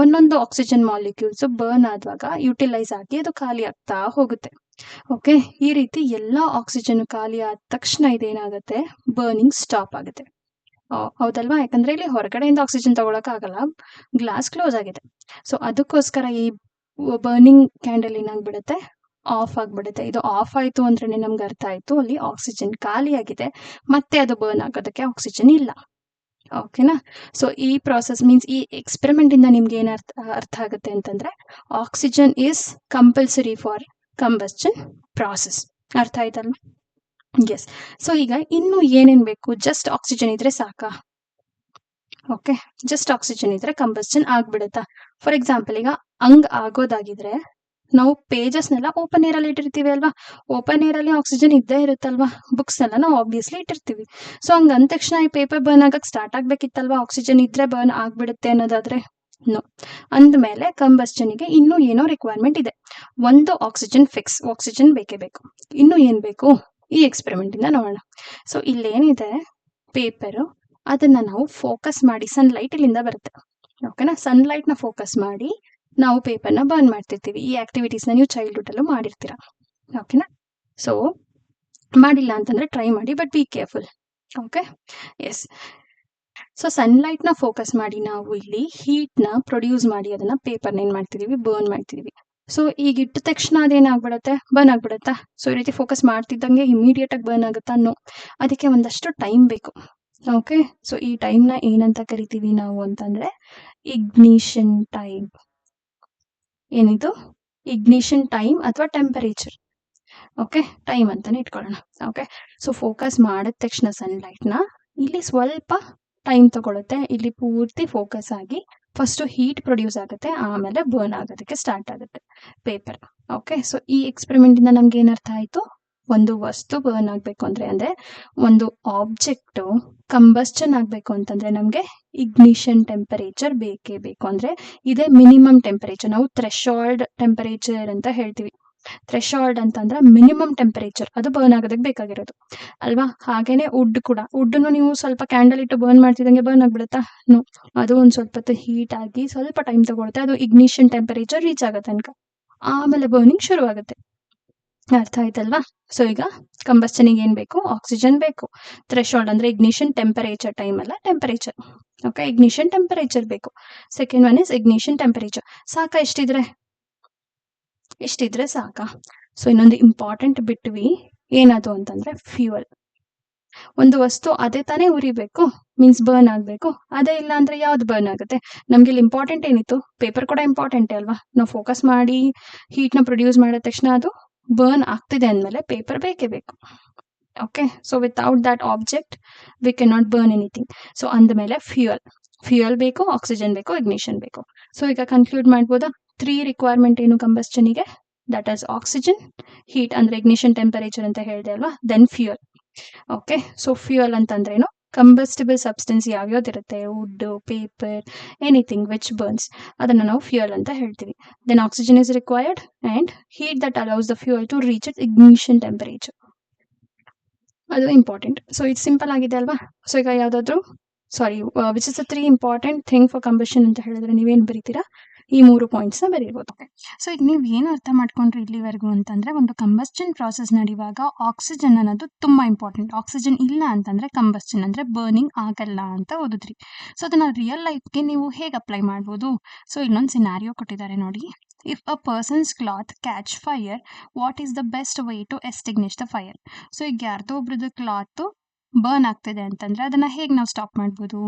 ಒಂದೊಂದು ಆಕ್ಸಿಜನ್ ಮಾಲಿಕ್ಯೂಲ್ಸ್ ಬರ್ನ್ ಆಗುವಾಗ ಯುಟಿಲೈಸ್ ಆಗಿ ಅದು ಖಾಲಿ ಆಗ್ತಾ ಹೋಗುತ್ತೆ. ಓಕೆ. ಈ ರೀತಿ ಎಲ್ಲ ಆಕ್ಸಿಜನ್ ಖಾಲಿ ಆದ ತಕ್ಷಣ ಇದೇನಾಗುತ್ತೆ? ಬರ್ನಿಂಗ್ ಸ್ಟಾಪ್ ಆಗುತ್ತೆ. ಹೌದಲ್ವಾ. ಯಾಕಂದ್ರೆ ಇಲ್ಲಿ ಹೊರಗಡೆಯಿಂದ ಆಕ್ಸಿಜನ್ ತಗೊಳಕ್ ಆಗಲ್ಲ, ಗ್ಲಾಸ್ ಕ್ಲೋಸ್ ಆಗಿದೆ. ಸೊ ಅದಕ್ಕೋಸ್ಕರ ಈ ಬರ್ನಿಂಗ್ ಕ್ಯಾಂಡಲ್ ಏನಾಗ್ಬಿಡುತ್ತೆ? ಆಫ್ ಆಗ್ಬಿಡುತ್ತೆ. ಇದು ಆಫ್ ಆಯ್ತು ಅಂದ್ರೆ ನಮ್ಗೆ ಅರ್ಥ ಆಯ್ತು ಅಲ್ಲಿ ಆಕ್ಸಿಜನ್ ಖಾಲಿ ಆಗಿದೆ, ಮತ್ತೆ ಅದು ಬರ್ನ್ ಆಗೋದಕ್ಕೆ ಆಕ್ಸಿಜನ್ ಇಲ್ಲ. ಓಕೆನಾ. ಸೊ ಈ ಪ್ರಾಸೆಸ್ ಮೀನ್ಸ್ ಈ ಎಕ್ಸ್ಪೆರಿಮೆಂಟ್ ಇಂದ ನಿಮ್ಗೆ ಏನ್ ಅರ್ಥ ಆಗುತ್ತೆ ಅಂತಂದ್ರೆ oxygen is compulsory for combustion process. ಅರ್ಥ ಆಯ್ತಲ್ವಾ? ಎಸ್. ಸೊ ಈಗ ಇನ್ನು ಏನೇನ್ ಬೇಕು? ಜಸ್ಟ್ ಆಕ್ಸಿಜನ್ ಇದ್ರೆ ಸಾಕಾ? ಓಕೆ. ಜಸ್ಟ್ ಆಕ್ಸಿಜನ್ ಇದ್ರೆ ಕಂಬಸ್ಟನ್ ಆಗ್ಬಿಡುತ್ತಾ? ಫಾರ್ ಎಕ್ಸಾಂಪಲ್ ಈಗ ಆಗೋದಾಗಿದ್ರೆ ನಾವು ಪೇಜಸ್ ನೆಲ್ಲ ಓಪನ್ ಏರ್ ಅಲ್ಲಿ ಇಟ್ಟಿರ್ತೀವಿ ಅಲ್ವಾ. ಓಪನ್ ಏರ್ ಅಲ್ಲಿ ಆಕ್ಸಿಜನ್ ಇದ್ದೇ ಇರುತ್ತಲ್ವಾ. ಬುಕ್ಸ್ ನೆಲ್ಲ ನಾವು ಆಬ್ವಿಯಸ್ಲಿ ಇಟ್ಟಿರ್ತೀವಿ. ಸೊ ಹಂಗ ಅಂದ ತಕ್ಷಣ ಈ ಪೇಪರ್ ಬರ್ನ್ ಆಗಕ್ ಸ್ಟಾರ್ಟ್ ಆಗ್ಬೇಕಿತ್ತಲ್ವಾ, ಆಕ್ಸಿಜನ್ ಇದ್ರೆ ಬರ್ನ್ ಆಗ್ಬಿಡುತ್ತೆ ಅನ್ನೋದಾದ್ರೆ ನೋ. ಅಂದ್ಮೇಲೆ ಕಂಬಸ್ಟನ್ಗೆ ಇನ್ನೂ ಏನೋ ರಿಕ್ವೈರ್ಮೆಂಟ್ ಇದೆ. ಒಂದು ಆಕ್ಸಿಜನ್ ಫಿಕ್ಸ್, ಆಕ್ಸಿಜನ್ ಬೇಕೇ ಬೇಕು. ಇನ್ನು ಏನ್ ಬೇಕು? ಈ ಎಕ್ಸ್ಪೆರಿಮೆಂಟ್ ಇಂದ ನೋಡೋಣ. ಸೊ ಇಲ್ಲೇನಿದೆ, ಪೇಪರು, ಅದನ್ನ ನಾವು ಫೋಕಸ್ ಮಾಡಿ ಸನ್ಲೈಟ್ ಇಲ್ಲಿಂದ ಬರುತ್ತೆ. ಓಕೆನಾ? ಸನ್ಲೈಟ್ನ ಫೋಕಸ್ ಮಾಡಿ ನಾವು ಪೇಪರ್ನ ಬರ್ನ್ ಮಾಡ್ತಿರ್ತೀವಿ. ಈ ಆಕ್ಟಿವಿಟೀಸ್ನ ನೀವು ಚೈಲ್ಡ್ಹುಡ್ ಮಾಡಿರ್ತೀರ. ಓಕೆನಾ? ಸೊ ಮಾಡಿಲ್ಲ ಅಂತಂದ್ರೆ ಟ್ರೈ ಮಾಡಿ, but be careful. Okay, yes. So ಸನ್ಲೈಟ್ನ ಫೋಕಸ್ ಮಾಡಿ ನಾವು ಇಲ್ಲಿ ಹೀಟ್ನ ಪ್ರೊಡ್ಯೂಸ್ ಮಾಡಿ ಅದನ್ನ ಪೇಪರ್ನ ಏನ್ ಮಾಡ್ತಿದೀವಿ, ಬರ್ನ್ ಮಾಡ್ತಿದೀವಿ. ಸೊ ಈಗ ಇಟ್ಟ ತಕ್ಷಣ ಅದೇನಾಗ್ಬಿಡತ್ತೆ, ಬರ್ನ್ ಆಗ್ಬಿಡತ್ತಾ? ಸೊ ಈ ರೀತಿ ಫೋಕಸ್ ಮಾಡ್ತಿದ್ದಂಗೆ ಇಮಿಡಿಯೇಟ್ ಆಗಿ ಬರ್ನ್ ಆಗುತ್ತಾ? ನೋ, ಅದಕ್ಕೆ ಒಂದಷ್ಟು ಟೈಮ್ ಬೇಕು. ಓಕೆ, ಸೊ ಈ ಟೈಮ್ನ ಏನಂತ ಕರಿತೀವಿ ನಾವು ಅಂತಂದ್ರೆ ಇಗ್ನಿಷನ್ ಟೈಮ್. ಏನಿದು? ಇಗ್ನಿಷನ್ ಟೈಮ್ ಅಥವಾ ಟೆಂಪರೇಚರ್. ಓಕೆ, ಟೈಮ್ ಅಂತಾನೆ ಇಟ್ಕೊಳ್ಳೋಣ. ಓಕೆ, ಸೊ ಫೋಕಸ್ ಮಾಡಿದ ತಕ್ಷಣ ಸನ್ಲೈಟ್ನ ಇಲ್ಲಿ ಸ್ವಲ್ಪ ಟೈಮ್ ತಗೊಳುತ್ತೆ. ಇಲ್ಲಿ ಪೂರ್ತಿ ಫೋಕಸ್ ಆಗಿ ಫಸ್ಟ್ ಹೀಟ್ ಪ್ರೊಡ್ಯೂಸ್ ಆಗುತ್ತೆ, ಆಮೇಲೆ ಬರ್ನ್ ಆಗೋದಕ್ಕೆ ಸ್ಟಾರ್ಟ್ ಆಗುತ್ತೆ ಪೇಪರ್. ಓಕೆ, ಸೊ ಈ ಎಕ್ಸ್ಪೆರಿಮೆಂಟ್ ಇಂದ ನಮ್ಗೆ ಏನರ್ಥ ಆಯ್ತು? ಒಂದು ವಸ್ತು ಬರ್ನ್ ಆಗ್ಬೇಕು ಅಂದ್ರೆ ಒಂದು ಆಬ್ಜೆಕ್ಟ್ ಕಂಬಸ್ಟನ್ ಆಗ್ಬೇಕು ಅಂತಂದ್ರೆ ನಮ್ಗೆ ಇಗ್ನಿಷನ್ ಟೆಂಪರೇಚರ್ ಬೇಕೇ ಬೇಕು. ಅಂದ್ರೆ ಇದೇ ಮಿನಿಮಮ್ ಟೆಂಪರೇಚರ್. ನಾವು ಥ್ರೆಶೋಲ್ಡ್ ಟೆಂಪರೇಚರ್ ಅಂತ ಹೇಳ್ತೀವಿ. ಥ್ರೆಶೋಲ್ಡ್ ಅಂತಂದ್ರೆ ಮಿನಿಮಮ್ ಟೆಂಪರೇಚರ್, ಅದು ಬರ್ನ್ ಆಗೋದಕ್ಕೆ ಬೇಕಾಗಿರೋದು ಅಲ್ವಾ? ಹಾಗೇನೆ ವುಡ್ ಕೂಡ, ವುಡ್ನು ನೀವು ಸ್ವಲ್ಪ ಕ್ಯಾಂಡಲ್ ಇಟ್ಟು ಬರ್ನ್ ಮಾಡ್ತಿದಂಗೆ ಬರ್ನ್ ಆಗ್ಬಿಡುತ್ತಾ? ನೋ, ಅದು ಒಂದ್ ಸ್ವಲ್ಪ ಹೊತ್ತು ಹೀಟ್ ಆಗಿ ಸ್ವಲ್ಪ ಟೈಮ್ ತಗೊಳುತ್ತೆ, ಅದು ಇಗ್ನಿಷನ್ ಟೆಂಪರೇಚರ್ ರೀಚ್ ಆಗೋ ತನಕ, ಆಮೇಲೆ ಬರ್ನಿಂಗ್ ಶುರು ಆಗುತ್ತೆ. ಅರ್ಥ ಆಯ್ತಲ್ವಾ? ಸೊ ಈಗ ಕಂಬಸ್ಟನಿಗೆ ಏನ್ ಬೇಕು? ಆಕ್ಸಿಜನ್ ಬೇಕು. ಥ್ರೆಶೋಲ್ಡ್ ಅಂದ್ರೆ ಇಗ್ನಿಷನ್ ಟೆಂಪರೇಚರ್, ಟೈಮ್ ಅಲ್ಲ ಟೆಂಪರೇಚರ್. ಓಕೆ, ಇಗ್ನಿಷನ್ ಟೆಂಪರೇಚರ್ ಬೇಕು. Second one is ignition temperature. ಸಾಕಾ? ಇಷ್ಟಿದ್ರೆ ಸಾಕಾ? ಸೊ ಇನ್ನೊಂದು ಇಂಪಾರ್ಟೆಂಟ್ ಬಿಟ್ವಿ, ಏನದು ಅಂತಂದ್ರೆ ಫ್ಯೂಯಲ್. ಒಂದು ವಸ್ತು ಅದೇ ತಾನೇ ಉರಿಬೇಕು, ಮೀನ್ಸ್ ಬರ್ನ್ ಆಗ್ಬೇಕು. ಅದೇ ಇಲ್ಲ ಅಂದ್ರೆ ಯಾವ್ದು ಬರ್ನ್ ಆಗುತ್ತೆ? ನಮ್ಗೆ ಇಲ್ಲಿ ಇಂಪಾರ್ಟೆಂಟ್ ಏನಿತ್ತು? ಪೇಪರ್ ಕೂಡ ಇಂಪಾರ್ಟೆಂಟ್ ಅಲ್ವಾ? ನಾವು ಫೋಕಸ್ ಮಾಡಿ ಹೀಟ್ನ ಪ್ರೊಡ್ಯೂಸ್ ಮಾಡಿದ ತಕ್ಷಣ ಅದು ಬರ್ನ್ ಆಗ್ತಿದೆ ಅಂದ್ಮೇಲೆ ಪೇಪರ್ ಬೇಕೇ ಬೇಕು. Okay, so without that object we can not burn anything. So ಅಂದಮೇಲೆ ಫ್ಯೂಯಲ್ ಬೇಕು, ಆಕ್ಸಿಜನ್ ಬೇಕು, ಇಗ್ನಿಷನ್ ಬೇಕು. ಸೊ ಈಗ ಕನ್ಕ್ಲೂಡ್ ಮಾಡ್ಬೋದಾ? 3 ರಿಕ್ವೈರ್ಮೆಂಟ್ ಏನು ಕಂಬಸ್ಟನಿಗೆ? ದಟ್ ಇಸ್ ಆಕ್ಸಿಜನ್, ಹೀಟ್ ಅಂದ್ರೆ ಇಗ್ನಿಷನ್ ಟೆಂಪರೇಚರ್ ಅಂತ ಹೇಳಿದೆ ಅಲ್ವಾ, then fuel. Okay, so fuel ಅಂತಂದ್ರೇನು? ಕಂಬಸ್ಟಿಬಲ್ ಸಬ್ಸ್ಟೆನ್ಸ್ ಯಾವ್ಯಾವ್ದಿರುತ್ತೆ, wood, paper, anything which burns, ಅದನ್ನ ನಾವು ಫ್ಯೂಯಲ್ ಅಂತ ಹೇಳ್ತೀವಿ. Then oxygen is required and heat that allows the fuel to reach it ignition temperature. ಅದು ಇಂಪಾರ್ಟೆಂಟ್. ಸೊ ಇದು ಸಿಂಪಲ್ ಆಗಿದೆ ಅಲ್ವಾ? ಸೊ ಈಗ ಯಾವ್ದಾದ್ರು which is the 3 important thing for combustion ಅಂತ ಹೇಳಿದ್ರೆ ನೀವೇನ್ ಬರೀತೀರಾ? ಈ 3 ಪಾಯಿಂಟ್ಸ್ ನ ಬರೀಬಹುದು. ಸೊ ಈಗ ನೀವು ಏನು ಅರ್ಥ ಮಾಡ್ಕೊಂಡ್ರಿ ಇಲ್ಲಿವರೆಗೂ ಅಂತಂದ್ರೆ, ಒಂದು ಕಂಬಸ್ಟನ್ ಪ್ರಾಸೆಸ್ ನಡೆಯುವಾಗ ಆಕ್ಸಿಜನ್ ಅನ್ನೋದು ತುಂಬಾ ಇಂಪಾರ್ಟೆಂಟ್. ಆಕ್ಸಿಜನ್ ಇಲ್ಲ ಅಂತಂದ್ರೆ ಕಂಬಸ್ಟನ್ ಅಂದ್ರೆ ಬರ್ನಿಂಗ್ ಆಗಲ್ಲ ಅಂತ ಓದಿದ್ರಿ. ಸೊ ಅದನ್ನ ರಿಯಲ್ ಲೈಫ್ಗೆ ನೀವು ಹೇಗೆ ಅಪ್ಲೈ ಮಾಡ್ಬೋದು? ಸೊ ಇಲ್ಲೊಂದು ಸಿನಾರಿಯೋ ಕೊಟ್ಟಿದ್ದಾರೆ ನೋಡಿ. If a person's cloth catch fire, what is the best way to extinguish the fire? So ಈಗ ಯಾರ್ದೋ ಒಬ್ರದ್ದು ಕ್ಲಾತ್ ಬರ್ನ್ ಆಗ್ತಿದೆ ಅಂತಂದ್ರೆ ಅದನ್ನ ಹೇಗೆ ನಾವು ಸ್ಟಾಪ್ ಮಾಡ್ಬೋದು?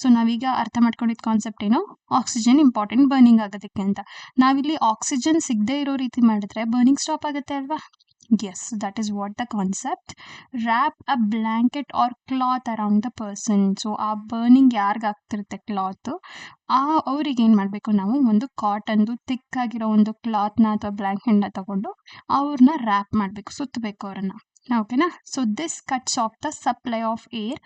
ಸೊ ನಾವೀಗ ಅರ್ಥ ಮಾಡ್ಕೊಂಡಿದ್ದ ಕಾನ್ಸೆಪ್ಟ್ ಏನು? ಆಕ್ಸಿಜನ್ ಇಂಪಾರ್ಟೆಂಟ್ ಬರ್ನಿಂಗ್ ಆಗೋದಕ್ಕೆ ಅಂತ. ನಾವಿಲ್ಲಿ ಆಕ್ಸಿಜನ್ ಸಿಗದೆ ಇರೋ ರೀತಿ ಮಾಡಿದ್ರೆ ಬರ್ನಿಂಗ್ ಸ್ಟಾಪ್ ಆಗುತ್ತೆ ಅಲ್ವಾ? Yes, that is what the concept. Wrap a blanket or cloth around the person. So ಆ ಬರ್ನಿಂಗ್ ಯಾರಿಗಾಗ್ತಿರುತ್ತೆ ಕ್ಲಾತ್, ಅವ್ರಿಗೆ ಏನ್ ಮಾಡ್ಬೇಕು ನಾವು? ಒಂದು ಕಾಟನ್ದು ಥಿಕ್ ಆಗಿರೋ ಒಂದು ಕ್ಲಾತ್ನ ಅಥವಾ ಬ್ಲ್ಯಾಂಕೆಟ್ನ ತಗೊಂಡು ಅವ್ರನ್ನ ರ್ಯಾಪ್ ಮಾಡ್ಬೇಕು, ಸುತ್ತಬೇಕು ಅವ್ರನ್ನ. ಓಕೆನಾ? So this cuts of the supply of air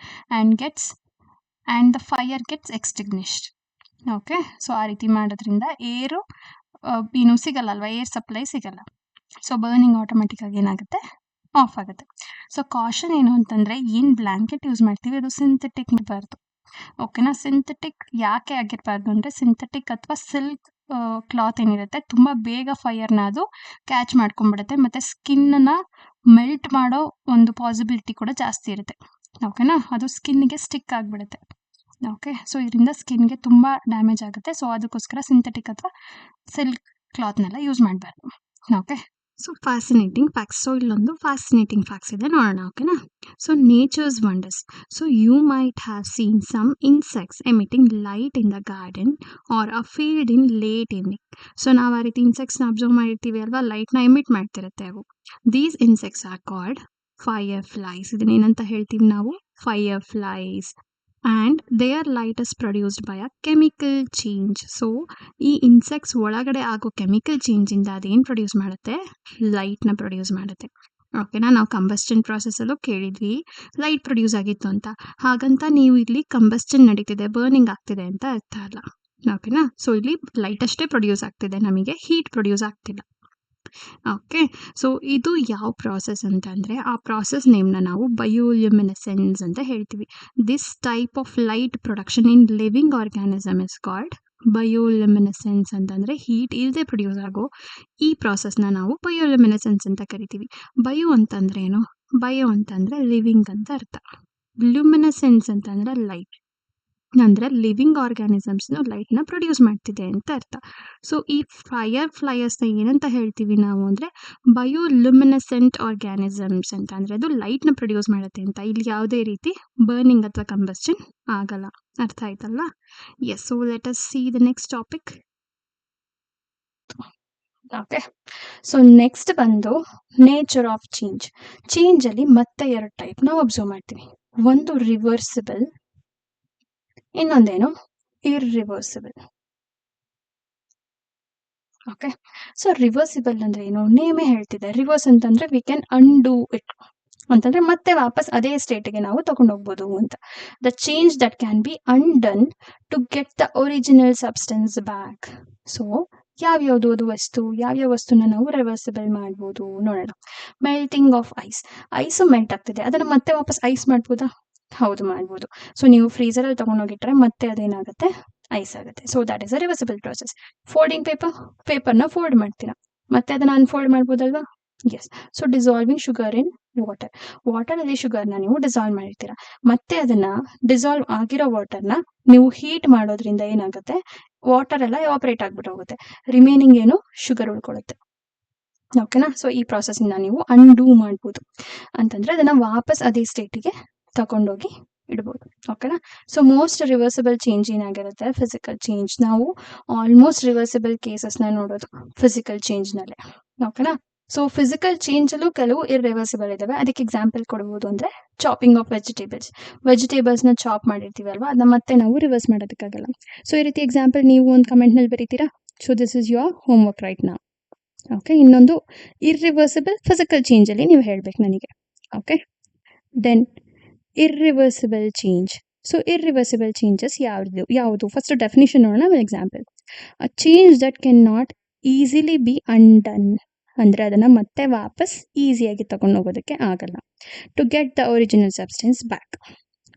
and the fire gets extinguished. Okay, so ಆ ರೀತಿ ಮಾಡೋದ್ರಿಂದ ಏರು ಏನು ಸಿಗಲ್ಲ ಅಲ್ವಾ, ಏರ್ ಸಪ್ಲೈ ಸಿಗಲ್ಲ. ಸೊ ಬರ್ನಿಂಗ್ ಆಟೋಮೆಟಿಕ್ ಆಗಿ ಏನಾಗುತ್ತೆ? ಆಫ್ ಆಗುತ್ತೆ. ಸೊ ಕಾಷನ್ ಏನು ಅಂತಂದ್ರೆ, ಏನ್ ಬ್ಲ್ಯಾಂಕೆಟ್ ಯೂಸ್ ಮಾಡ್ತೀವಿ ಅದು ಸಿಂಥೆಟಿಕ್ ಇರಬಾರ್ದು. ಓಕೆನಾ? ಸಿಂಥೆಟಿಕ್ ಯಾಕೆ ಆಗಿರಬಾರ್ದು ಅಂದ್ರೆ, ಸಿಂಥೆಟಿಕ್ ಅಥವಾ ಸಿಲ್ಕ್ ಕ್ಲಾತ್ ಏನಿರುತ್ತೆ ತುಂಬಾ ಬೇಗ ಫೈರ್ನ ಅದು ಕ್ಯಾಚ್ ಮಾಡ್ಕೊಂಡ್ಬಿಡುತ್ತೆ, ಮತ್ತೆ ಸ್ಕಿನ್ನ ಮೆಲ್ಟ್ ಮಾಡೋ ಒಂದು ಪಾಸಿಬಿಲಿಟಿ ಕೂಡ ಜಾಸ್ತಿ ಇರುತ್ತೆ. ಓಕೆನಾ? ಅದು ಸ್ಕಿನ್ಗೆ ಸ್ಟಿಕ್ ಆಗಿಬಿಡುತ್ತೆ. ಓಕೆ, ಸೊ ಇದರಿಂದ ಸ್ಕಿನ್ಗೆ ತುಂಬ ಡ್ಯಾಮೇಜ್ ಆಗುತ್ತೆ. ಸೊ ಅದಕ್ಕೋಸ್ಕರ ಸಿಂಥೆಟಿಕ್ ಅಥವಾ ಸಿಲ್ಕ್ ಕ್ಲಾತ್ನೆಲ್ಲ ಯೂಸ್ ಮಾಡಬಾರ್ದು. Okay, so fascinating facts. So ಇಲ್ಲೊಂದು ಫ್ಯಾಸಿನೇಟಿಂಗ್ ಫ್ಯಾಕ್ಟ್ಸ್ ಇದೆ, ನೋಡೋಣ. ಓಕೆನಾ? So nature's wonders. So you might have seen some insects emitting light in the garden or a field in late evening. So ನಾವು ಆ ರೀತಿ ಇನ್ಸೆಕ್ಟ್ಸ್ನ observe ಮಾಡಿರ್ತೀವಿ ಅಲ್ವಾ, ಲೈಟ್ನ ಎಮಿಟ್ ಮಾಡ್ತಿರುತ್ತೆ ಅವು. These insects are called fireflies. ಇದನ್ನೇನಂತ ಹೇಳ್ತೀವಿ ನಾವು? Fireflies. and their light is produced by a chemical change. So ಈ ಇನ್ಸೆಕ್ಟ್ಸ್ ಒಳಗಡೆ ಆಗೋ ಕೆಮಿಕಲ್ ಚೇಂಜ್ ಇಂದ ಅದೇನು ಪ್ರೊಡ್ಯೂಸ್ ಮಾಡುತ್ತೆ? ಲೈಟ್ನ ಪ್ರೊಡ್ಯೂಸ್ ಮಾಡುತ್ತೆ. ಓಕೆನಾ? ನಾವು ಕಂಬಸ್ಟನ್ ಪ್ರಾಸೆಸ್ಸಲ್ಲೂ ಕೇಳಿದ್ವಿ ಲೈಟ್ ಪ್ರೊಡ್ಯೂಸ್ ಆಗಿತ್ತು ಅಂತ. ಹಾಗಂತ ನೀವು ಇಲ್ಲಿ ಕಂಬಸ್ಟನ್ ನಡೀತಿದೆ, ಬರ್ನಿಂಗ್ ಆಗ್ತಿದೆ ಅಂತ ಅರ್ಥ ಅಲ್ಲ. ಓಕೆನಾ? ಸೊ ಇಲ್ಲಿ ಲೈಟ್ ಅಷ್ಟೇ ಪ್ರೊಡ್ಯೂಸ್ ಆಗ್ತಿದೆ, ನಮಗೆ ಹೀಟ್ ಪ್ರೊಡ್ಯೂಸ್ ಆಗ್ತಿಲ್ಲ. ಓಕೆ. ಸೊ ಇದು ಯಾವ ಪ್ರಾಸೆಸ್ ಅಂತಂದರೆ, ಆ ಪ್ರಾಸೆಸ್ ನೇಮ್ನ ನಾವು ಬಯೋಲ್ಯುಮಿನೆಸೆನ್ಸ್ ಅಂತ ಹೇಳ್ತೀವಿ. This type of light production in living organism is called bioluminescence. ಅಂತಂದರೆ ಹೀಟ್ ಇಲ್ಲದೆ ಪ್ರೊಡ್ಯೂಸ್ ಆಗೋ ಈ ಪ್ರಾಸೆಸ್ನ ನಾವು ಬಯೋಲ್ಯುಮಿನೆಸೆನ್ಸ್ ಅಂತ ಕರಿತೀವಿ. ಬಯೋ ಅಂತಂದ್ರೆ ಏನು? ಬಯೋ ಅಂತಂದರೆ ಲಿವಿಂಗ್ ಅಂತ ಅರ್ಥ. ಲ್ಯುಮಿನೆಸೆನ್ಸ್ ಅಂತಂದರೆ ಲೈಟ್, ಅಂದರೆ ಲಿವಿಂಗ್ ಆರ್ಗ್ಯಾನಿಸಮ್ಸ್ನು ಲೈಟ್ನ ಪ್ರೊಡ್ಯೂಸ್ ಮಾಡ್ತಿದೆ ಅಂತ ಅರ್ಥ. ಸೊ ಈ ಫೈರ್ ಫ್ಲೈಯರ್ಸ್ನ ಏನಂತ ಹೇಳ್ತೀವಿ ನಾವು ಅಂದರೆ ಬಯೋಲ್ಯುಮಿನೆಸೆಂಟ್ ಆರ್ಗ್ಯಾನಿಸಮ್ಸ್ ಅಂತ. ಅಂದರೆ ಅದು ಲೈಟ್ನ ಪ್ರೊಡ್ಯೂಸ್ ಮಾಡುತ್ತೆ ಅಂತ. ಇಲ್ಲಿ ಯಾವುದೇ ರೀತಿ ಬರ್ನಿಂಗ್ ಅಥವಾ ಕಂಬಸ್ಟನ್ ಆಗಲ್ಲ. ಅರ್ಥ ಆಯ್ತಲ್ಲ? Yes. So let us see the next topic. Okay. So next ಬಂದು ನೇಚರ್ ಆಫ್ ಚೇಂಜ್. ಚೇಂಜಲ್ಲಿ ಮತ್ತೆ 2 ಟೈಪ್ ನಾವು ಅಬ್ಸರ್ವ್ ಮಾಡ್ತೀವಿ. ಒಂದು ರಿವರ್ಸಿಬಲ್, ಇನ್ನೊಂದೇನು ಇರ್ರಿವರ್ಸಿಬಲ್. ಓಕೆ. ಸೊ ರಿವರ್ಸಿಬಲ್ ಅಂದ್ರೆ ಏನು? ನೇಮೇ ಹೇಳ್ತಿದೆ. ರಿವರ್ಸ್ ಅಂತಂದ್ರೆ ವಿ ಕ್ಯಾನ್ ಅಂಡೂ ಇಟ್ ಅಂತಂದ್ರೆ ಮತ್ತೆ ವಾಪಸ್ ಅದೇ ಸ್ಟೇಟ್ಗೆ ನಾವು ತಗೊಂಡೋಗ್ಬೋದು ಅಂತ. The change that can be undone to get the original substance back. So ಯಾವ್ಯಾವುದು ಅದು ವಸ್ತು, ಯಾವ್ಯಾವ ವಸ್ತುನ ನಾವು ರಿವರ್ಸಿಬಲ್ ಮಾಡ್ಬೋದು ನೋಡೋಣ. ಮೆಲ್ಟಿಂಗ್ ಆಫ್ ಐಸು ಮೆಲ್ಟ್ ಆಗ್ತಿದೆ, ಅದನ್ನು ಮತ್ತೆ ವಾಪಸ್ ಐಸ್ ಮಾಡ್ಬೋದಾ? ಹೌದು, ಮಾಡ್ಬೋದು. ಸೊ ನೀವು ಫ್ರೀಸರಲ್ಲಿ ತಗೊಂಡೋಗಿಟ್ರೆ ಮತ್ತೆ ಅದೇನಾಗುತ್ತೆ? ಐಸ್ ಆಗುತ್ತೆ. So that is a reversible process. Folding ಪೇಪರ್ನ ಫೋಲ್ಡ್ ಮಾಡ್ತೀರಾ, ಮತ್ತೆ ಅದನ್ನ ಅನ್ಫೋಲ್ಡ್ ಮಾಡ್ಬೋದಲ್ವಾ? Yes. So dissolving sugar in ವಾಟರಲ್ಲಿ ಶುಗರ್ನ ನೀವು ಡಿಸಾಲ್ವ್ ಮಾಡಿರ್ತೀರಾ, ಮತ್ತೆ ಅದನ್ನ ಡಿಸಾಲ್ವ್ ಆಗಿರೋ ವಾಟರ್ನ ನೀವು ಹೀಟ್ ಮಾಡೋದ್ರಿಂದ ಏನಾಗುತ್ತೆ? ವಾಟರ್ ಎಲ್ಲ ಎವಾಪರೇಟ್ ಆಗ್ಬಿಟ್ಟು ಹೋಗುತ್ತೆ, ರಿಮೈನಿಂಗ್ ಏನು? ಶುಗರ್ ಉಳ್ಕೊಳ್ಳುತ್ತೆ. ಓಕೆನಾ? ಸೊ ಈ ಪ್ರಾಸೆಸ್ನ ನೀವು ಅಂಡೂ ಮಾಡ್ಬೋದು. ಅಂತಂದ್ರೆ ಅದನ್ನ ವಾಪಸ್ ಅದೇ ಸ್ಟೇಟಿಗೆ ತಗೊಂಡೋಗಿ ಇಡ್ಬೋದು. ಓಕೆನಾ? ಸೊ ಮೋಸ್ಟ್ ರಿವರ್ಸಿಬಲ್ ಚೇಂಜ್ ಏನಾಗಿರುತ್ತೆ? Physical change. ನಾವು ಆಲ್ಮೋಸ್ಟ್ ರಿವರ್ಸಿಬಲ್ ಕೇಸಸ್ನ ನೋಡೋದು ಫಿಸಿಕಲ್ ಚೇಂಜ್ನಲ್ಲೇ. ಓಕೆನಾ? ಸೊ ಫಿಸಿಕಲ್ ಚೇಂಜಲ್ಲೂ ಕೆಲವು ಇರ್ರಿವರ್ಸಿಬಲ್ ಇದಾವೆ. ಅದಕ್ಕೆ ಎಕ್ಸಾಂಪಲ್ ಕೊಡ್ಬೋದು ಅಂದರೆ ಚಾಪಿಂಗ್ ಆಫ್ ವೆಜಿಟೇಬಲ್ಸ್ನ ಚಾಪ್ ಮಾಡಿರ್ತೀವಿ ಅಲ್ವಾ, ಅದನ್ನ ಮತ್ತೆ ನಾವು ರಿವರ್ಸ್ ಮಾಡೋದಕ್ಕಾಗಲ್ಲ. ಸೊ ಈ ರೀತಿ ಎಕ್ಸಾಂಪಲ್ ನೀವು ಒಂದು ಕಮೆಂಟ್ನಲ್ಲಿ ಬರೀತೀರಾ. So this is your homework right now. Okay. ಇನ್ನೊಂದು ಇರ್ರಿವರ್ಸಿಬಲ್ ಫಿಸಿಕಲ್ ಚೇಂಜಲ್ಲಿ ನೀವು ಹೇಳ್ಬೇಕು ನನಗೆ. Okay. Then irreversible change. So irreversible changes ಯಾವುದು? ಫಸ್ಟ್ ಡೆಫಿನಿಷನ್ ನೋಡೋಣ, ಆಮೇಲೆ example. A change that can not easily be undone. ಅಂದರೆ ಅದನ್ನು ಮತ್ತೆ ವಾಪಸ್ ಈಸಿಯಾಗಿ ತಗೊಂಡು ಹೋಗೋದಕ್ಕೆ ಆಗಲ್ಲ. To get the original substance back.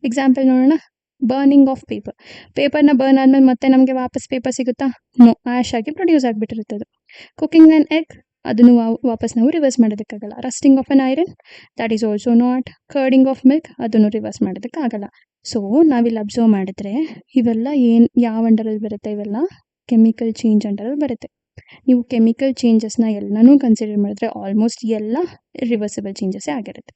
Example ನೋಡೋಣ. ಬರ್ನಿಂಗ್ ಆಫ್ ಪೇಪರ್ನ ಬರ್ನ್ ಆದ್ಮೇಲೆ ಮತ್ತೆ ನಮಗೆ ವಾಪಸ್ ಪೇಪರ್ ಸಿಗುತ್ತಾ? ನೋ, ಆ್ಯಶ್ ಆಗಿ ಪ್ರೊಡ್ಯೂಸ್ ಆಗಿಬಿಟ್ಟಿರುತ್ತೆ ಅದು. ಕುಕಿಂಗ್ ಆ್ಯನ್ ಎಗ್, ಅದನ್ನು ವಾಪಸ್ ನಾವು ರಿವರ್ಸ್ ಮಾಡೋದಕ್ಕಾಗಲ್ಲ. Rusting of an iron, that is also not. Curdling of milk, ಅದನ್ನು ರಿವರ್ಸ್ ಮಾಡೋದಕ್ಕಾಗಲ್ಲ. ಸೊ ನಾವಿಲ್ಲಿ ಅಬ್ಸರ್ವ್ ಮಾಡಿದ್ರೆ ಇವೆಲ್ಲ ಯಾವ ಅಂಡರಲ್ಲಿ ಬರುತ್ತೆ? ಇವೆಲ್ಲ ಕೆಮಿಕಲ್ ಚೇಂಜ್ ಅಂಡರಲ್ಲಿ ಬರುತ್ತೆ. ನೀವು ಕೆಮಿಕಲ್ ಚೇಂಜಸ್ನ ಎಲ್ಲನೂ ಕನ್ಸಿಡರ್ ಮಾಡಿದ್ರೆ ಆಲ್ಮೋಸ್ಟ್ ಎಲ್ಲ ಇರ್ರಿವರ್ಸಿಬಲ್ ಚೇಂಜಸ್ಸೇ ಆಗಿರುತ್ತೆ.